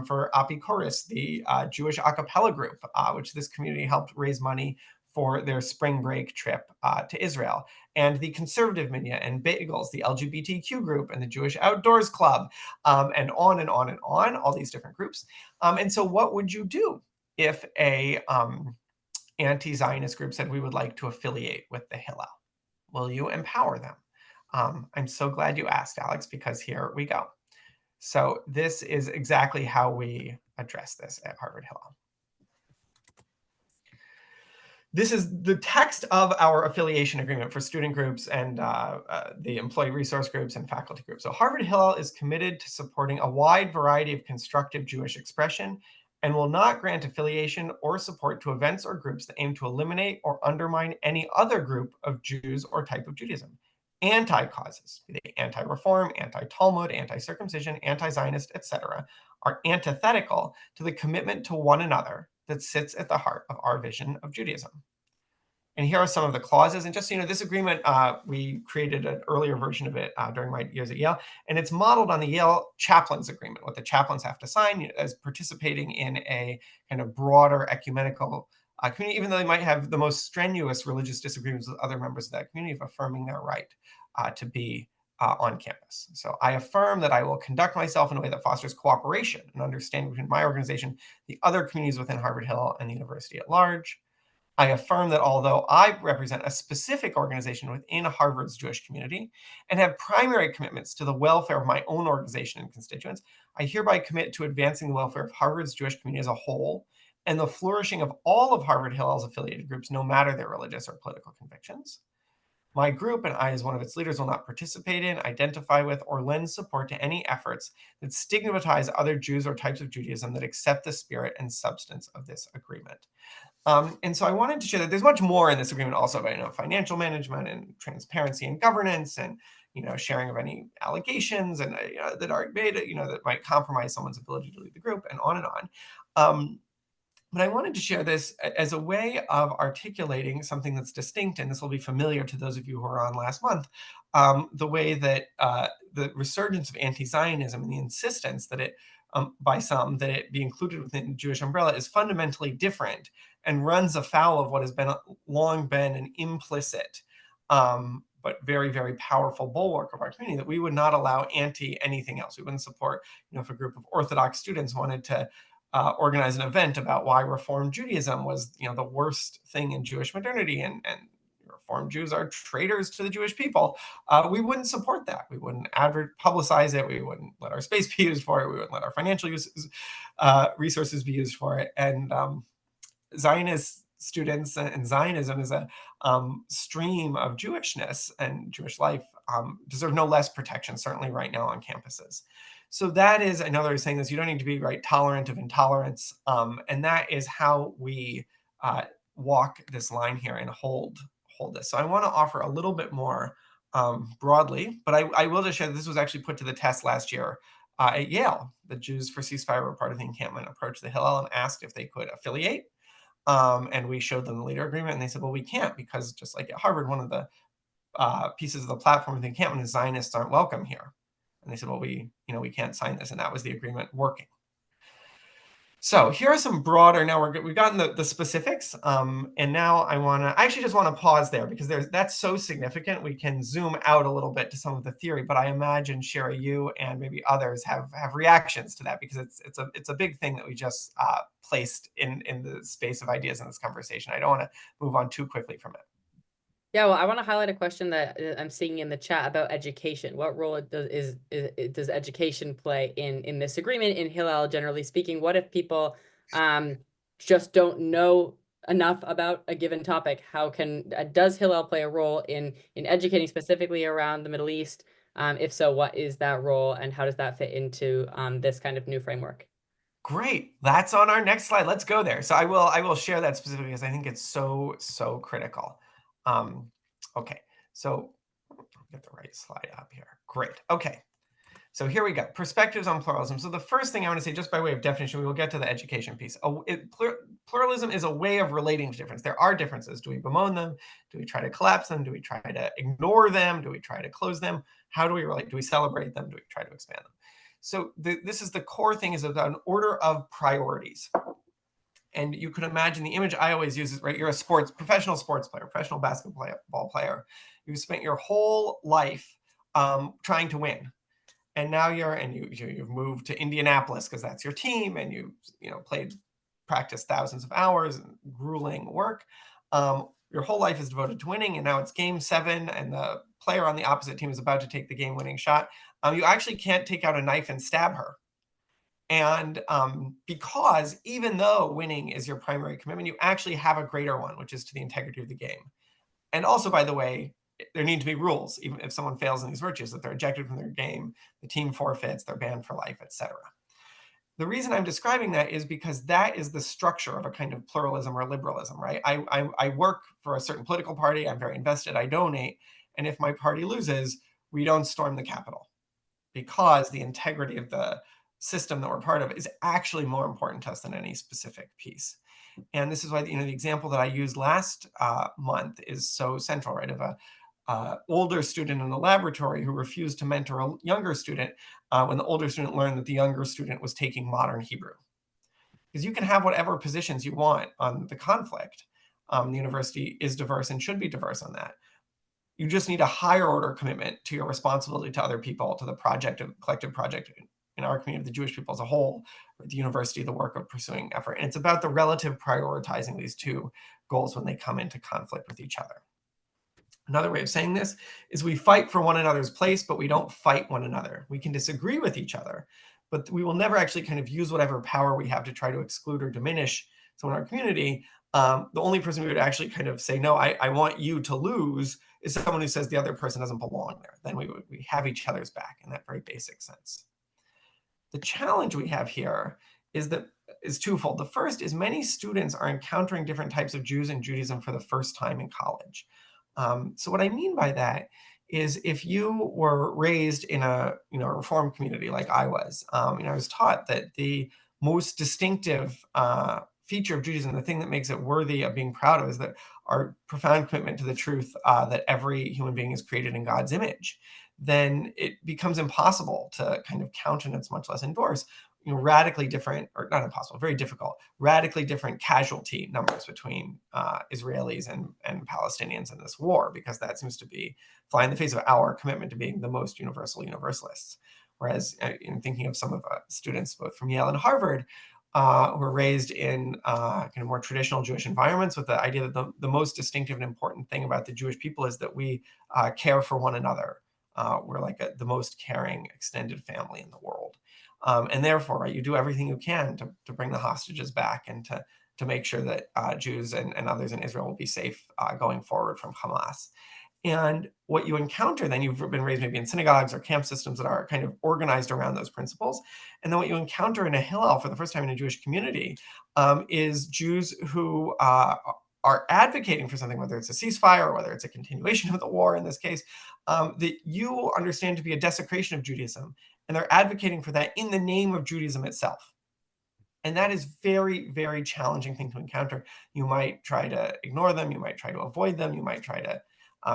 for Apikoris, the Jewish a cappella group, which this community helped raise money for their spring break trip to Israel, and the conservative media and Bagels, the LGBTQ group, and the Jewish Outdoors Club, and on and on and on, all these different groups. And so what would you do if a anti-Zionist group said, we would like to affiliate with the Hillel? Will you empower them? I'm so glad you asked, Alex, because here we go. So this is exactly how we address this at Harvard Hillel. This is the text of our affiliation agreement for student groups and the employee resource groups and faculty groups. So Harvard Hillel is committed to supporting a wide variety of constructive Jewish expression and will not grant affiliation or support to events or groups that aim to eliminate or undermine any other group of Jews or type of Judaism. Anti-causes, be they anti-reform, anti-Talmud, anti-circumcision, anti-Zionist, etc., are antithetical to the commitment to one another that sits at the heart of our vision of Judaism. And here are some of the clauses. And just so you know, this agreement, we created an earlier version of it during my years at Yale, and it's modeled on the Yale chaplains agreement, what the chaplains have to sign as participating in a kind of broader ecumenical community, even though they might have the most strenuous religious disagreements with other members of that community, of affirming their right to be on campus. So I affirm that I will conduct myself in a way that fosters cooperation and understanding between my organization, the other communities within Harvard Hillel, and the university at large. I affirm that although I represent a specific organization within Harvard's Jewish community and have primary commitments to the welfare of my own organization and constituents, I hereby commit to advancing the welfare of Harvard's Jewish community as a whole and the flourishing of all of Harvard Hillel's affiliated groups, no matter their religious or political convictions. My group, and I as one of its leaders, will not participate in, identify with, or lend support to any efforts that stigmatize other Jews or types of Judaism that accept the spirit and substance of this agreement. And so I wanted to share that there's much more in this agreement also about financial management and transparency and governance and sharing of any allegations and that are made that might compromise someone's ability to lead the group, and on and on. But I wanted to share this as a way of articulating something that's distinct, and this will be familiar to those of you who were on last month, the way that the resurgence of anti-Zionism and the insistence that it, by some, that it be included within the Jewish umbrella is fundamentally different and runs afoul of what has long been an implicit but very, very powerful bulwark of our community, that we would not allow anything else. We wouldn't support, if a group of Orthodox students wanted to organize an event about why Reform Judaism was, the worst thing in Jewish modernity, and Reform Jews are traitors to the Jewish people. We wouldn't support that. We wouldn't publicize it. We wouldn't let our space be used for it. We wouldn't let our financial resources be used for it. And Zionist students and Zionism as a stream of Jewishness and Jewish life deserve no less protection, certainly right now on campuses. So that is another way of saying this. You don't need to be tolerant of intolerance, and that is how we walk this line here and hold this. So I want to offer a little bit more broadly, but I will just share that this was actually put to the test last year at Yale. The Jews for Ceasefire were part of the encampment, approached the Hillel and asked if they could affiliate. And we showed them the leader agreement, and they said, well, we can't, because just like at Harvard, one of the pieces of the platform of the encampment is Zionists aren't welcome here. And they said, well, we can't sign this. And that was the agreement working. So here are some broader, now we've gotten the specifics. And now I actually just want to pause there, because that's so significant. We can zoom out a little bit to some of the theory, but I imagine, Sherry, you and maybe others have reactions to that, because it's a big thing that we just placed in the space of ideas in this conversation. I don't want to move on too quickly from it. Yeah, well, I want to highlight a question that I'm seeing in the chat about education. What role does education play in this agreement in Hillel, generally speaking? What if people just don't know enough about a given topic? How does Hillel play a role in educating specifically around the Middle East? If so, what is that role, and how does that fit into this kind of new framework? Great. That's on our next slide. Let's go there. So I will share that specifically, because I think it's so critical. Okay, so I'll get the right slide up here. Great. Okay, so here we go. Perspectives on pluralism. So the first thing I want to say, just by way of definition, we will get to the education piece. Pluralism is a way of relating to difference. There are differences. Do we bemoan them? Do we try to collapse them? Do we try to ignore them? Do we try to close them? How do we relate? Do we celebrate them? Do we try to expand them? So this is the core thing, is about an order of priorities. And you could imagine, the image I always use is, you're a professional sports player, professional basketball player. You've spent your whole life trying to win. And now you've moved to Indianapolis because that's your team, and you practiced thousands of hours and grueling work. Your whole life is devoted to winning, and now it's game 7, and the player on the opposite team is about to take the game-winning shot. You actually can't take out a knife and stab her. And because even though winning is your primary commitment, you actually have a greater one, which is to the integrity of the game. And also, by the way, there need to be rules. Even if someone fails in these virtues, that they're ejected from their game, the team forfeits, they're banned for life, etc. The reason I'm describing that is because that is the structure of a kind of pluralism or liberalism, right? I work for a certain political party. I'm very invested. I donate. And if my party loses, we don't storm the Capitol, because the integrity of the system that we're part of is actually more important to us than any specific piece. And this is why the example that I used last month is so central, right? Of a older student in the laboratory who refused to mentor a younger student when the older student learned that the younger student was taking modern Hebrew. Because you can have whatever positions you want on the conflict. The university is diverse and should be diverse on that. You just need a higher order commitment to your responsibility to other people, to the project, of collective project, in our community, the Jewish people as a whole, the university, the work of pursuing effort. And it's about the relative prioritizing these two goals when they come into conflict with each other. Another way of saying this is, we fight for one another's place, but we don't fight one another. We can disagree with each other, but we will never actually kind of use whatever power we have to try to exclude or diminish someone in our community. The only person we would actually kind of say, no, I want you to lose, is someone who says the other person doesn't belong there. Then we have each other's back in that very basic sense. The challenge we have here is twofold. The first is, many students are encountering different types of Jews and Judaism for the first time in college. So what I mean by that is, if you were raised in a Reform community like I was, I was taught that the most distinctive feature of Judaism, the thing that makes it worthy of being proud of, is that our profound commitment to the truth that every human being is created in God's image. Then it becomes impossible to kind of countenance, much less endorse, radically different, or not impossible, very difficult, radically different casualty numbers between Israelis and Palestinians in this war, because that seems to be fly in the face of our commitment to being the most universal universalists. Whereas in thinking of some of students both from Yale and Harvard, who were raised in kind of more traditional Jewish environments, with the idea that the most distinctive and important thing about the Jewish people is that we care for one another. We're like the most caring extended family in the world. And therefore, right, you do everything you can to bring the hostages back, and to make sure that Jews and others in Israel will be safe going forward from Hamas. And what you encounter then, you've been raised maybe in synagogues or camp systems that are kind of organized around those principles. And then what you encounter in a Hillel for the first time in a Jewish community is Jews who are advocating for something, whether it's a ceasefire or whether it's a continuation of the war in this case, that you understand to be a desecration of Judaism. And they're advocating for that in the name of Judaism itself. And that is very, very challenging thing to encounter. You might try to ignore them. You might try to avoid them. You might try to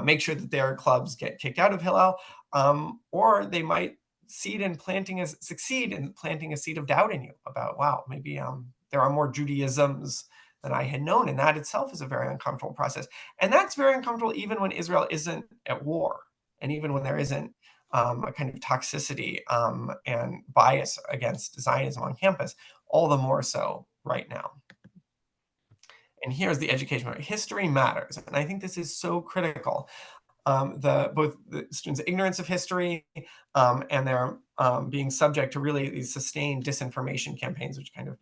make sure that their clubs get kicked out of Hillel, or they might succeed in planting a seed of doubt in you about, wow, maybe there are more Judaisms than I had known. And that itself is a very uncomfortable process. And that's very uncomfortable even when Israel isn't at war, and even when there isn't a kind of toxicity and bias against Zionism on campus, all the more so right now. And here's the education part. History matters. And I think this is so critical. Both the students' ignorance of history and their being subject to really these sustained disinformation campaigns, which kind of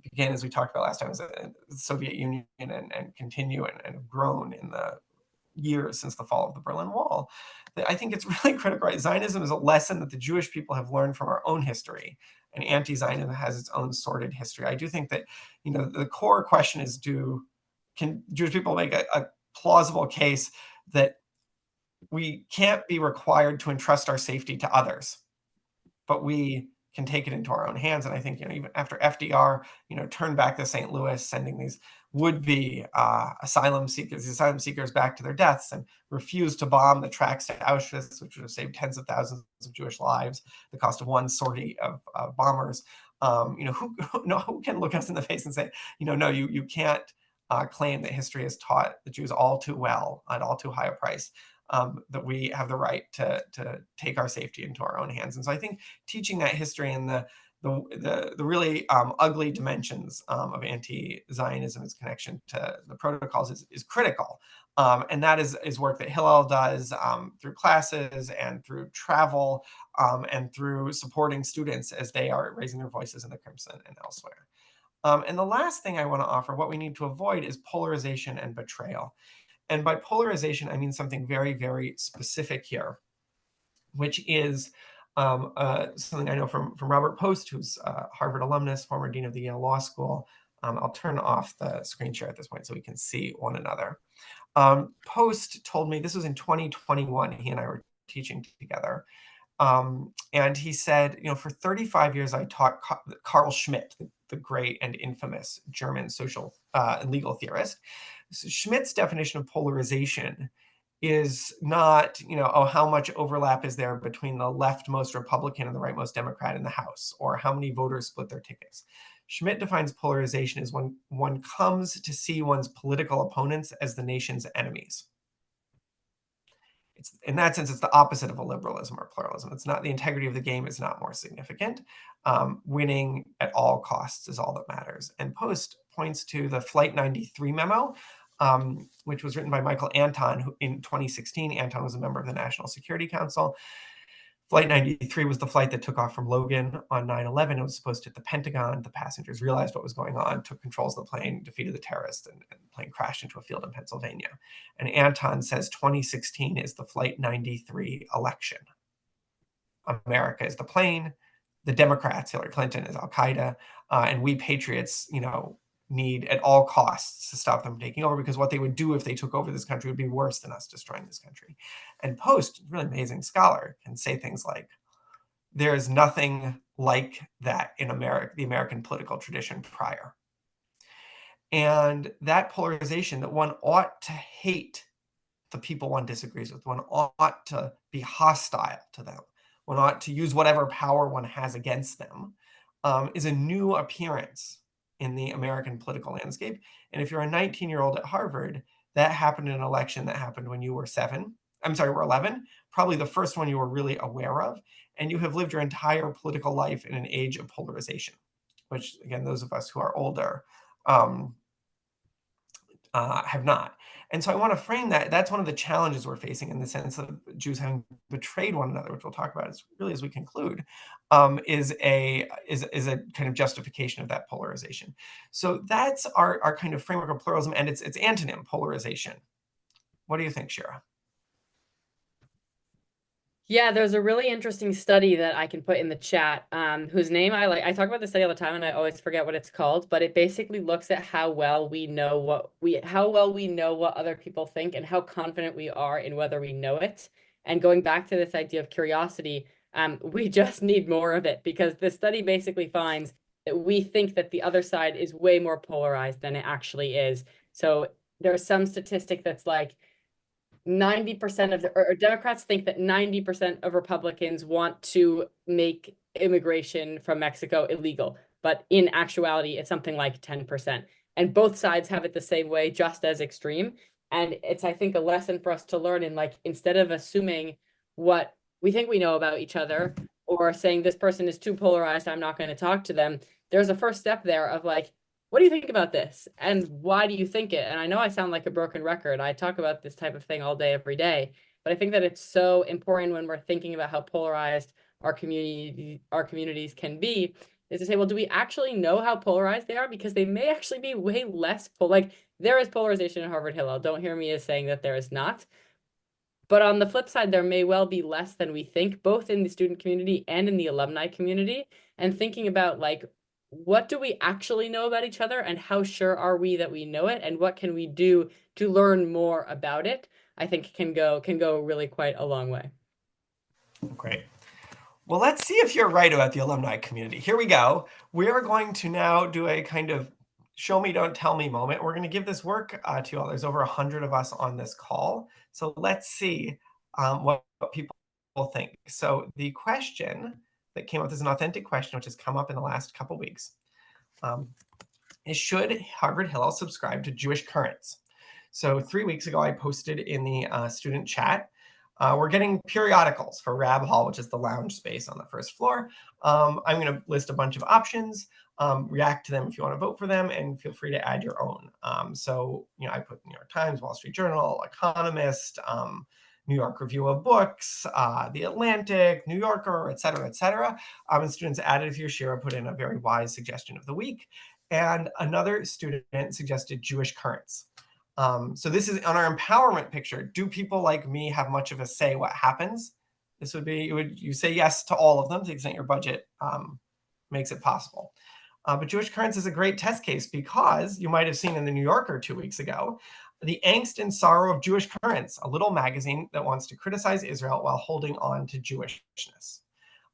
began, as we talked about last time, as the Soviet Union and continue and have grown in the years since the fall of the Berlin Wall. I think it's really critical, right? Zionism is a lesson that the Jewish people have learned from our own history, and anti-Zionism has its own sordid history. I do think that, the core question is, can Jewish people make a plausible case that we can't be required to entrust our safety to others, but we can take it into our own hands? And I think, even after FDR, turned back to St. Louis, sending these would-be asylum seekers back to their deaths, and refused to bomb the tracks to Auschwitz, which would have saved tens of thousands of Jewish lives, the cost of one sortie of bombers. Who can look us in the face and say, no, you can't claim that history has taught the Jews all too well at all too high a price, that we have the right to take our safety into our own hands. And so I think teaching that history and the really ugly dimensions of anti-Zionism, its connection to the protocols, is critical. And that is work that Hillel does through classes and through travel and through supporting students as they are raising their voices in the Crimson and elsewhere. And the last thing I want to offer, what we need to avoid, is polarization and betrayal. And by polarization, I mean something very, very specific here, which is something I know from Robert Post, who's a Harvard alumnus, former dean of the Yale Law School. I'll turn off the screen share at this point so we can see one another. Post told me, this was in 2021, he and I were teaching together. And he said, for 35 years, I taught Carl Schmitt, the great and infamous German social and legal theorist. So Schmitt's definition of polarization is not, how much overlap is there between the leftmost Republican and the rightmost Democrat in the House, or how many voters split their tickets. Schmitt defines polarization as when one comes to see one's political opponents as the nation's enemies. In that sense, it's the opposite of a liberalism or pluralism. It's not, the integrity of the game is not more significant. Winning at all costs is all that matters. And Post points to the Flight 93 memo, which was written by Michael Anton, who in 2016, Anton was a member of the National Security Council. Flight 93 was the flight that took off from Logan on 9/11. It was supposed to hit the Pentagon. The passengers realized what was going on, took controls of the plane, defeated the terrorists, and the plane crashed into a field in Pennsylvania. And Anton says 2016 is the Flight 93 election. America is the plane. The Democrats, Hillary Clinton, is Al-Qaeda. And we patriots, need at all costs to stop them taking over, because what they would do if they took over this country would be worse than us destroying this country. And Post, really amazing scholar, can say things like, there is nothing like that in America, the American political tradition prior. And that polarization, that one ought to hate the people one disagrees with, one ought to be hostile to them, one ought to use whatever power one has against them, is a new appearance in the American political landscape. And if you're a 19-year-old at Harvard, that happened in an election that happened when you were 11, probably the first one you were really aware of. And you have lived your entire political life in an age of polarization, which, again, those of us who are older have not. And so I want to frame that. That's one of the challenges we're facing, in the sense of Jews having betrayed one another, which we'll talk about as we conclude, is a kind of justification of that polarization. So that's our kind of framework of pluralism and its antonym, polarization. What do you think, Shira? Yeah, there's a really interesting study that I can put in the chat, whose name I like. I talk about this study all the time and I always forget what it's called, but it basically looks at how well we know what other people think and how confident we are in whether we know it. And going back to this idea of curiosity, we just need more of it because the study basically finds that we think that the other side is way more polarized than it actually is. So there's some statistic that's like 90% of or Democrats think that 90% of Republicans want to make immigration from Mexico illegal, but in actuality, it's something like 10%. And both sides have it the same way, just as extreme. And it's, I think, a lesson for us to learn in like, instead of assuming what we think we know about each other or saying this person is too polarized, I'm not going to talk to them, there's a first step there of like, what do you think about this? And why do you think it? And I know I sound like a broken record. I talk about this type of thing all day, every day. But I think that it's so important when we're thinking about how polarized our communities can be, is to say, well, do we actually know how polarized they are? Because they may actually be way less like there is polarization in Harvard Hillel. Don't hear me as saying that there is not. But on the flip side, there may well be less than we think, both in the student community and in the alumni community. And thinking about like, what do we actually know about each other and how sure are we that we know it and what can we do to learn more about it, I think can go really quite a long way. Great. Well, let's see if you're right about the alumni community. Here we go. We are going to now do a kind of show me, don't tell me moment. We're going to give this work to you all. There's over 100 of us on this call. So let's see what people think. So the question that came up is an authentic question, which has come up in the last couple weeks, is should Harvard Hillel subscribe to Jewish Currents? So 3 weeks ago, I posted in the student chat, we're getting periodicals for Rab Hall, which is the lounge space on the first floor. I'm going to list a bunch of options, react to them if you want to vote for them, and feel free to add your own. So, I put New York Times, Wall Street Journal, Economist, New York Review of Books, The Atlantic, New Yorker, et cetera, et cetera. And students added a few. Shira put in a very wise suggestion of the week. And another student suggested Jewish Currents. So this is on our empowerment picture. Do people like me have much of a say what happens? This would be, you say yes to all of them to the extent your budget makes it possible. But Jewish Currents is a great test case because you might have seen in the New Yorker 2 weeks ago, the angst and sorrow of Jewish Currents, a little magazine that wants to criticize Israel while holding on to Jewishness.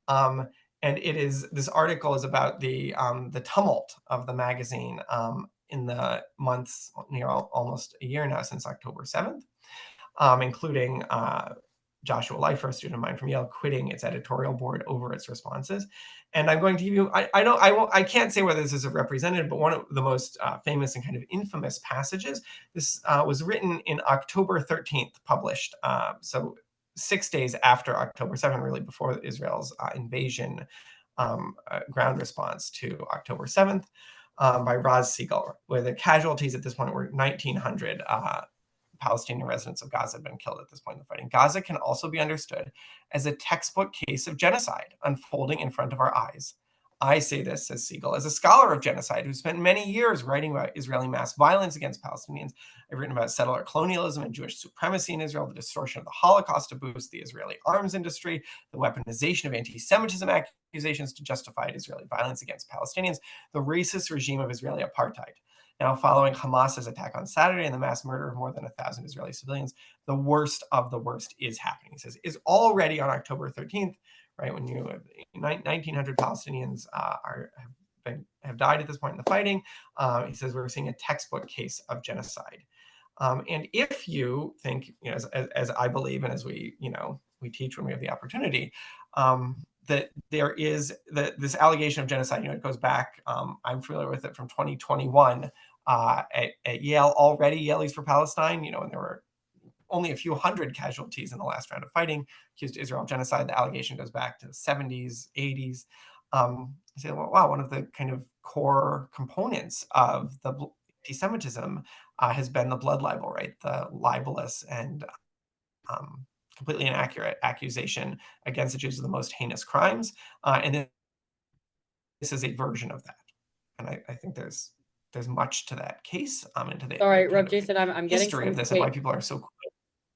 And this article is about the tumult of the magazine in the months, almost a year now since October 7th, including Joshua Leifer, a student of mine from Yale, quitting its editorial board over its responses. And I'm going to give you, I can't say whether this is a representative, but one of the most famous and kind of infamous passages. This was written in October 13th, published. So 6 days after October 7th, really before Israel's invasion ground response to October 7th, by Raz Siegel, where the casualties at this point were 1,900 Palestinian residents of Gaza have been killed at this point in the fighting. Gaza can also be understood as a textbook case of genocide unfolding in front of our eyes. I say this, says Siegel, as a scholar of genocide who spent many years writing about Israeli mass violence against Palestinians. I've written about settler colonialism and Jewish supremacy in Israel, the distortion of the Holocaust to boost the Israeli arms industry, the weaponization of anti-Semitism accusations to justify Israeli violence against Palestinians, the racist regime of Israeli apartheid. Now, following Hamas's attack on Saturday and the mass murder of more than 1,000 Israeli civilians, the worst of the worst is happening. He says, is already on October 13th, right, when 1,900 Palestinians have died at this point in the fighting. He says we're seeing a textbook case of genocide. And if you think, as I believe, and as we teach when we have the opportunity, that there is this allegation of genocide, it goes back, I'm familiar with it from 2021 at Yale already, Yale for Palestine, and there were only a few hundred casualties in the last round of fighting, accused Israel of genocide. The allegation goes back to the 70s, 80s. I say, well, wow, one of the kind of core components of the anti-Semitism has been the blood libel, right? The libelous and completely inaccurate accusation against the Jews of the most heinous crimes. And this is a version of that. And I think there's much to that case, into the Sorry, kind Rev of Jason, I'm getting history some of this and why people are so quick.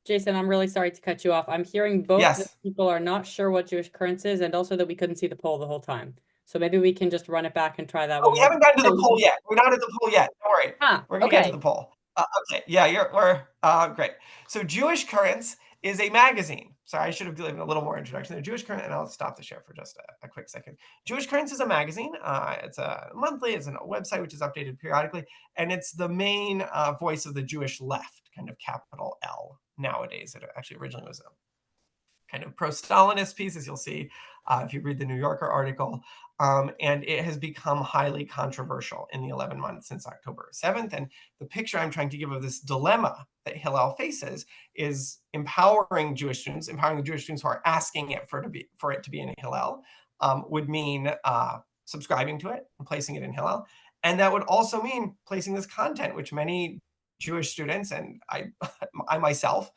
Jason, I'm really sorry to cut you off. I'm hearing both that Yes. people are not sure what Jewish currents is and also that we couldn't see the poll the whole time. So maybe we can just run it back and try that Oh, one we more haven't gotten to the poll time. yet. We're not at the poll yet. Don't worry. Ah, We're gonna get to the okay. poll. Okay, yeah, we're great. So Jewish Currents is a magazine. Sorry, I should have given a little more introduction there. Jewish Current, and I'll stop the share for just a quick second. Jewish Currents is a magazine. It's a monthly. It's a website which is updated periodically, and it's the main voice of the Jewish left, kind of capital L nowadays. It actually originally was a kind of pro-Stalinist piece, as you'll see if you read the New Yorker article. And it has become highly controversial in the 11 months since October 7th. And the picture I'm trying to give of this dilemma that Hillel faces is empowering Jewish students, empowering the Jewish students who are asking it for it to be in Hillel, would mean subscribing to it and placing it in Hillel. And that would also mean placing this content, which many Jewish students and I myself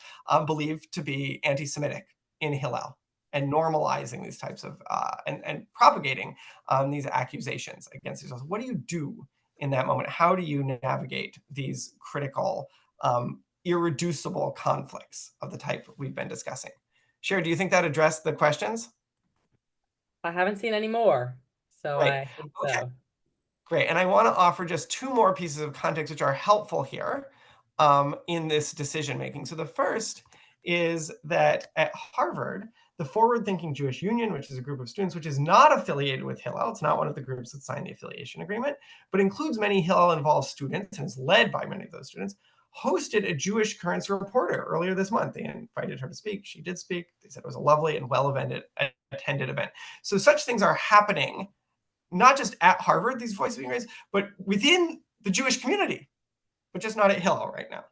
believe to be anti-Semitic, in Hillel, and normalizing these types of and propagating these accusations against yourself. What do you do in that moment? How do you navigate these critical, irreducible conflicts of the type we've been discussing? Sherry, do you think that addressed the questions? I haven't seen any more, so Great. I think Okay. so. Great. And I want to offer just two more pieces of context which are helpful here in this decision making. So the first is that at Harvard, the Forward Thinking Jewish Union, which is a group of students which is not affiliated with Hillel, it's not one of the groups that signed the affiliation agreement, but includes many Hillel-involved students and is led by many of those students, hosted a Jewish Currents reporter earlier this month. They invited her to speak. She did speak. They said it was a lovely and well-attended event. So such things are happening not just at Harvard, these voices being raised, but within the Jewish community, but just not at Hillel right now.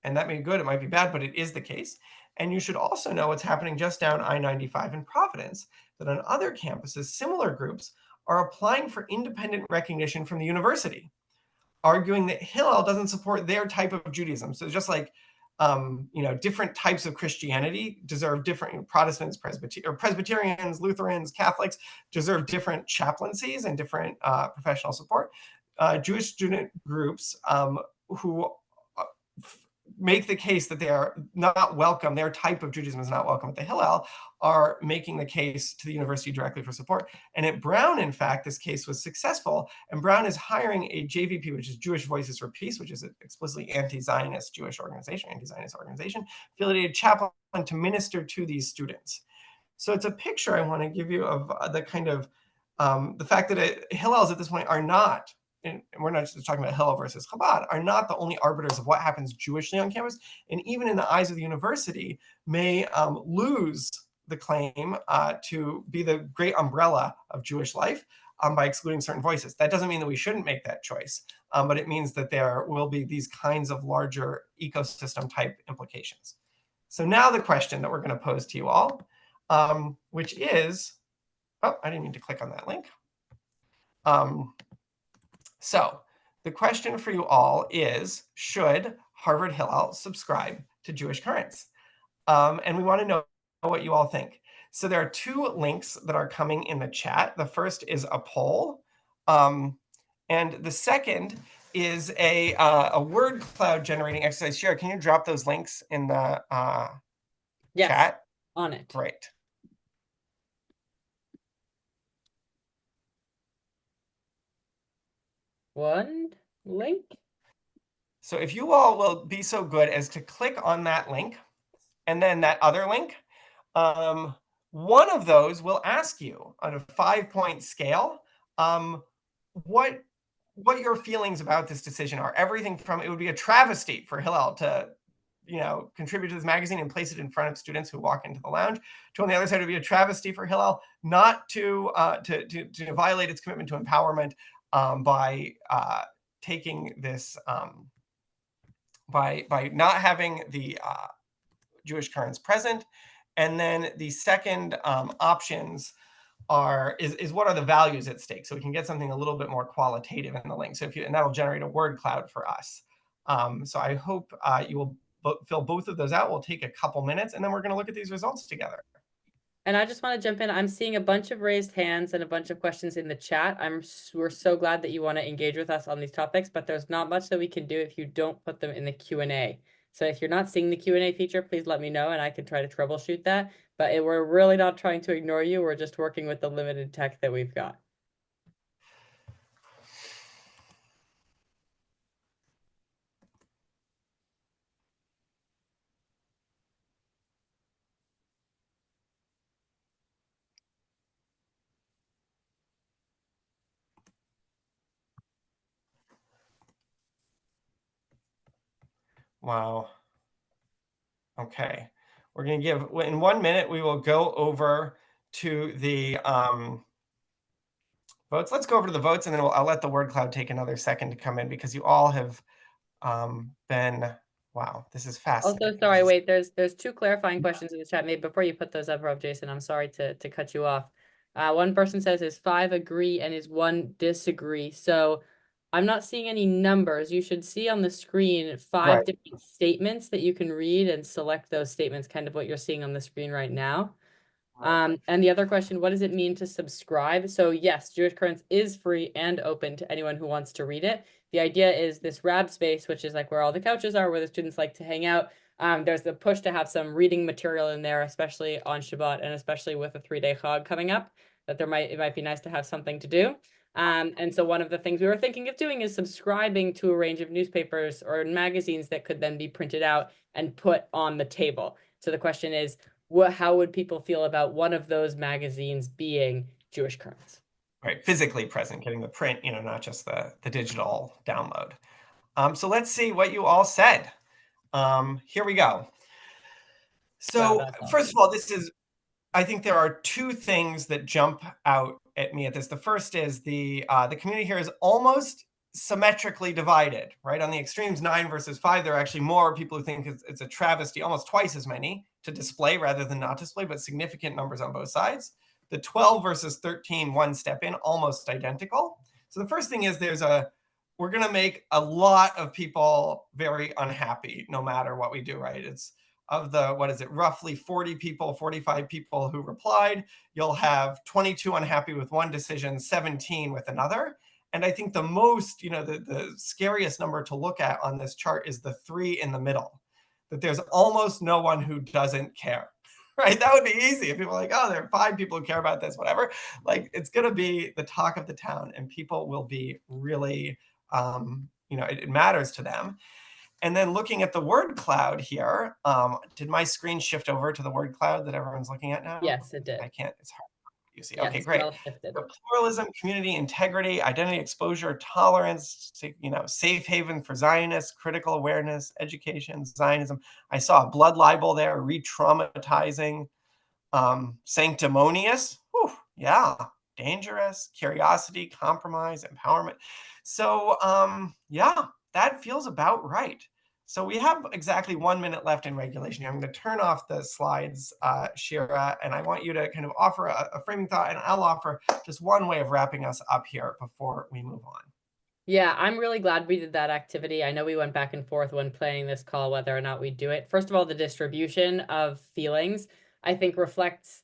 And that may be good, it might be bad, but it is the case. And you should also know what's happening just down I-95 in Providence, that on other campuses, similar groups are applying for independent recognition from the university, arguing that Hillel doesn't support their type of Judaism. So just like different types of Christianity deserve different Protestants, Presbyterians, Lutherans, Catholics deserve different chaplaincies and different professional support. Jewish student groups who make the case that they are not welcome, their type of Judaism is not welcome at the Hillel, are making the case to the university directly for support. And at Brown, in fact, this case was successful. And Brown is hiring a JVP, which is Jewish Voices for Peace, which is an explicitly anti-Zionist Jewish organization, anti-Zionist organization, affiliated chaplain to minister to these students. So it's a picture I want to give you of the kind of the fact that Hillels at this point are not, and we're not just talking about Hillel versus Chabad, are not the only arbiters of what happens Jewishly on campus, and even in the eyes of the university, may lose the claim to be the great umbrella of Jewish life by excluding certain voices. That doesn't mean that we shouldn't make that choice, but it means that there will be these kinds of larger ecosystem type implications. So now the question that we're going to pose to you all, which is, oh, I didn't mean to click on that link. So the question for you all is, should Harvard Hillel subscribe to Jewish Currents? And we want to know what you all think. So there are two links that are coming in the chat. The first is a poll. And the second is a word cloud generating exercise. Share, can you drop those links in the Yes, chat? on it. Great. One link. So if you all will be so good as to click on that link and then that other link, one of those will ask you on a 5-point scale what your feelings about this decision are. Everything from, it would be a travesty for Hillel to contribute to this magazine and place it in front of students who walk into the lounge, to on the other side, it would be a travesty for Hillel not to violate its commitment to empowerment by taking this by not having the Jewish Currents present. And then the second options is what are the values at stake, so we can get something a little bit more qualitative in the link. So and that'll generate a word cloud for us. So I hope you will fill both of those out. We'll take a couple minutes, and then we're going to look at these results together. And I just want to jump in. I'm seeing a bunch of raised hands and a bunch of questions in the chat. We're so glad that you want to engage with us on these topics, but there's not much that we can do if you don't put them in the Q&A. So if you're not seeing the Q&A feature, please let me know and I can try to troubleshoot that. But we're really not trying to ignore you. We're just working with the limited tech that we've got. Wow. Okay. We're going to give, in 1 minute, we will go over to the votes. Let's go over to the votes, and then I'll let the word cloud take another second to come in because you all have been, wow, this is fascinating. Also, sorry, wait, there's two clarifying questions in the chat. Maybe before you put those up, Rob, Jason, I'm sorry to cut you off. One person says, is 5 agree and is 1 disagree? So I'm not seeing any numbers. You should see on the screen 5 Right. different statements that you can read and select those statements, kind of what you're seeing on the screen right now. And the other question, what does it mean to subscribe? So yes, Jewish Currents is free and open to anyone who wants to read it. The idea is this Rab space, which is like where all the couches are, where the students like to hang out. There's the push to have some reading material in there, especially on Shabbat and especially with a 3-day Chag coming up, that it might be nice to have something to do. And so one of the things we were thinking of doing is subscribing to a range of newspapers or magazines that could then be printed out and put on the table. So the question is, how would people feel about one of those magazines being Jewish Currents? Right, physically present, getting the print, not just the digital download. So let's see what you all said. Here we go. Wow, So that's first of awesome. all, I think there are two things that jump out at me at this. The first is the community here is almost symmetrically divided, right? On the extremes, 9 versus 5, there are actually more people who think it's a travesty, almost twice as many to display rather than not display, but significant numbers on both sides. The 12 versus 13, one step in, almost identical. So the first thing is we're going to make a lot of people very unhappy no matter what we do, right? It's of the, what is it, roughly 40 people, 45 people who replied, you'll have 22 unhappy with one decision, 17 with another. And I think the most, the scariest number to look at on this chart is the 3 in the middle, that there's almost no one who doesn't care, right? That would be easy if people are like, oh, there are 5 people who care about this, whatever. Like, it's going to be the talk of the town, and people will be really, it matters to them. And then looking at the word cloud here, did my screen shift over to the word cloud that everyone's looking at now? Yes, it did. I can't, it's hard. You see, Yes, okay, great. well shifted. So pluralism, community, integrity, identity, exposure, tolerance, safe haven for Zionists, critical awareness, education, Zionism. I saw a blood libel there, re-traumatizing, sanctimonious, whew, yeah, dangerous, curiosity, compromise, empowerment. So yeah, that feels about right. So we have exactly 1 minute left in regulation here. I'm going to turn off the slides, Shira, and I want you to kind of offer a framing thought, and I'll offer just one way of wrapping us up here before we move on. Yeah, I'm really glad we did that activity. I know we went back and forth when planning this call, whether or not we do it. First of all, the distribution of feelings, I think, reflects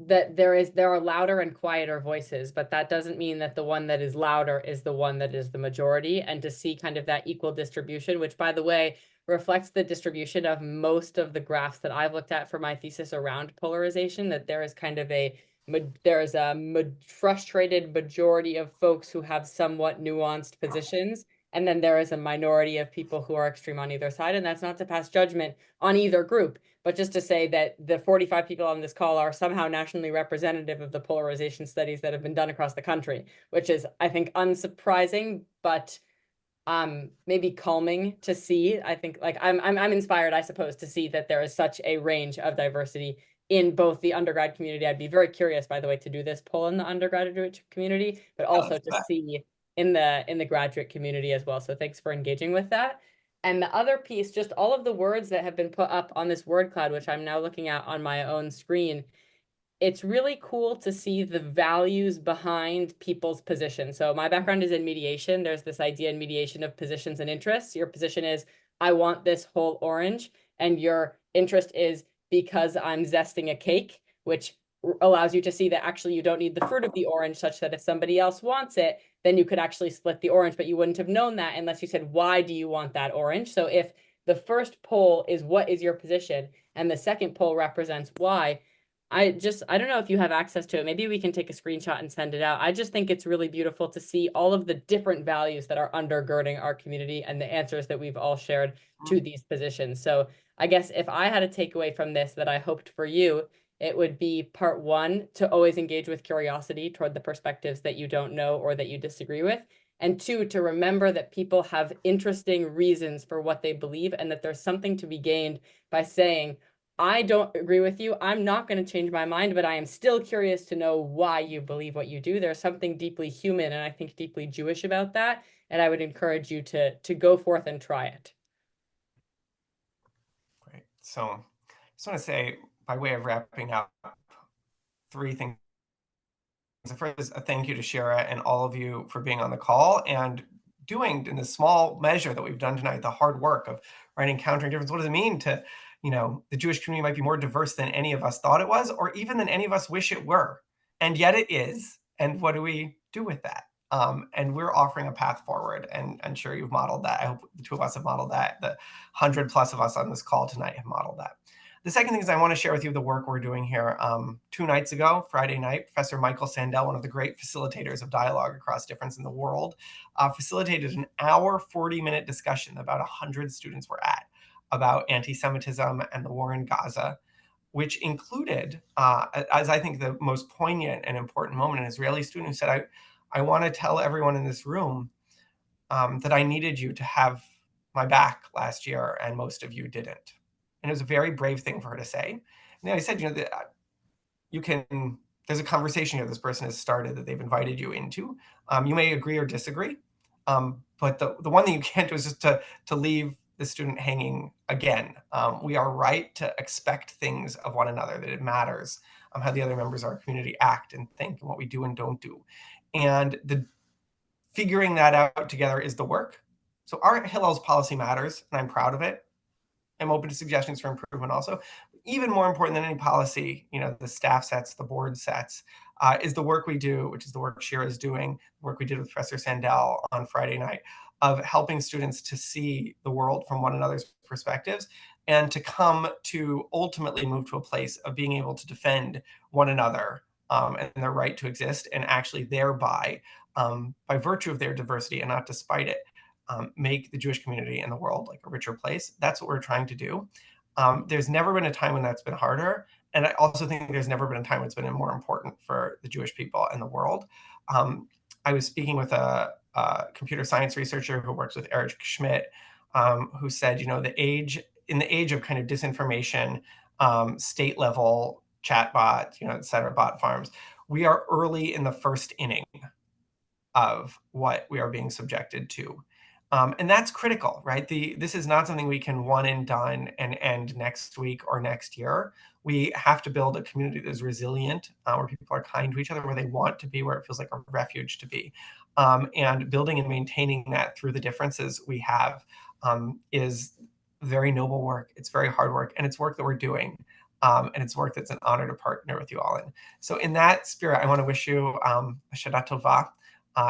that there are louder and quieter voices, but that doesn't mean that the one that is louder is the one that is the majority. And to see kind of that equal distribution, which, by the way, reflects the distribution of most of the graphs that I've looked at for my thesis around polarization, that there is kind of frustrated majority of folks who have somewhat nuanced positions, and then there is a minority of people who are extreme on either side. And that's not to pass judgment on either group, but just to say that the 45 people on this call are somehow nationally representative of the polarization studies that have been done across the country, which is, I think, unsurprising, but maybe calming to see. I think, like, I'm inspired, I suppose, to see that there is such a range of diversity in both the undergrad community. I'd be very curious, by the way, to do this poll in the undergraduate community, but also to see in the graduate community as well. So thanks for engaging with that. And the other piece, just all of the words that have been put up on this word cloud, which I'm now looking at on my own screen, it's really cool to see the values behind people's position. So my background is in mediation. There's this idea in mediation of positions and interests. Your position is, I want this whole orange, and your interest is because I'm zesting a cake, which allows you to see that actually you don't need the fruit of the orange, such that if somebody else wants it, then you could actually split the orange, but you wouldn't have known that unless you said, why do you want that orange? So if The first poll is what is your position, and the second poll represents why. I don't know if you have access to it. Maybe we can take a screenshot and send it out. I just think it's really beautiful to see all of the different values that are undergirding our community and the answers that we've all shared to these positions. So I guess if I had a takeaway from this that I hoped for you, it would be part one, to always engage with curiosity toward the perspectives that you don't know or that you disagree with. And two, to remember that people have interesting reasons for what they believe and that there's something to be gained by saying, I don't agree with you. I'm not going to change my mind, but I am still curious to know why you believe what you do. There's something deeply human and I think deeply Jewish about that. And I would encourage you to go forth and try it. Great. So I just want to say, by way of wrapping up, 3 things. The first is a thank you to Shira and all of you for being on the call and doing, in the small measure that we've done tonight, the hard work of writing Countering Difference. What does it mean to, the Jewish community might be more diverse than any of us thought it was, or even than any of us wish it were. And yet it is. And what do we do with that? And we're offering a path forward. And I'm sure you've modeled that. I hope the two of us have modeled that. The 100+ of us on this call tonight have modeled that. The second thing is I want to share with you the work we're doing here. 2 nights ago, Friday night, Professor Michael Sandel, one of the great facilitators of dialogue across difference in the world, facilitated an hour, 40-minute discussion that about 100 students were at about anti-Semitism and the war in Gaza, which included, as I think the most poignant and important moment, an Israeli student who said, I want to tell everyone in this room that I needed you to have my back last year, and most of you didn't. And it was a very brave thing for her to say. And then I said, there's a conversation here this person has started that they've invited you into. You may agree or disagree, but the one thing you can't do is just to leave the student hanging again. We are right to expect things of one another, that it matters how the other members of our community act and think and what we do and don't do. And the figuring that out together is the work. So our Hillel's policy matters, and I'm proud of it. I'm open to suggestions for improvement also. Even more important than any policy, the staff sets, the board sets, is the work we do, which is the work Shira is doing, the work we did with Professor Sandel on Friday night, of helping students to see the world from one another's perspectives and to come to ultimately move to a place of being able to defend one another and their right to exist, and actually thereby, by virtue of their diversity and not despite it, make the Jewish community and the world like a richer place. That's what we're trying to do. There's never been a time when that's been harder. And I also think there's never been a time when it's been more important for the Jewish people and the world. I was speaking with a computer science researcher who works with Eric Schmidt, who said, in the age of kind of disinformation, state level chatbot, et cetera, bot farms, we are early in the first inning of what we are being subjected to. And that's critical, right? This is not something we can one and done and end next week or next year. We have to build a community that is resilient, where people are kind to each other, where they want to be, where it feels like a refuge to be. And building and maintaining that through the differences we have is very noble work. It's very hard work, and it's work that we're doing. And it's work that's an honor to partner with you all in. So in that spirit, I want to wish you a Shana Tova.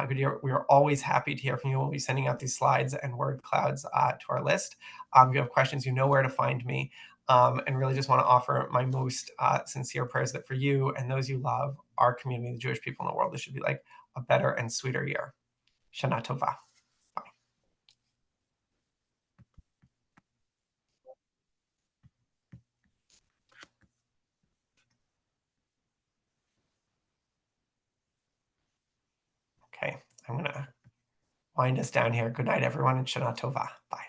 Good year. We are always happy to hear from you. We'll be sending out these slides and word clouds to our list. If you have questions, you know where to find me. And really just want to offer my most sincere prayers that for you and those you love, our community, the Jewish people in the world, this should be like a better and sweeter year. Shana Tova. Bye. Okay, I'm going to wind us down here. Good night, everyone, and Shana Tova. Bye.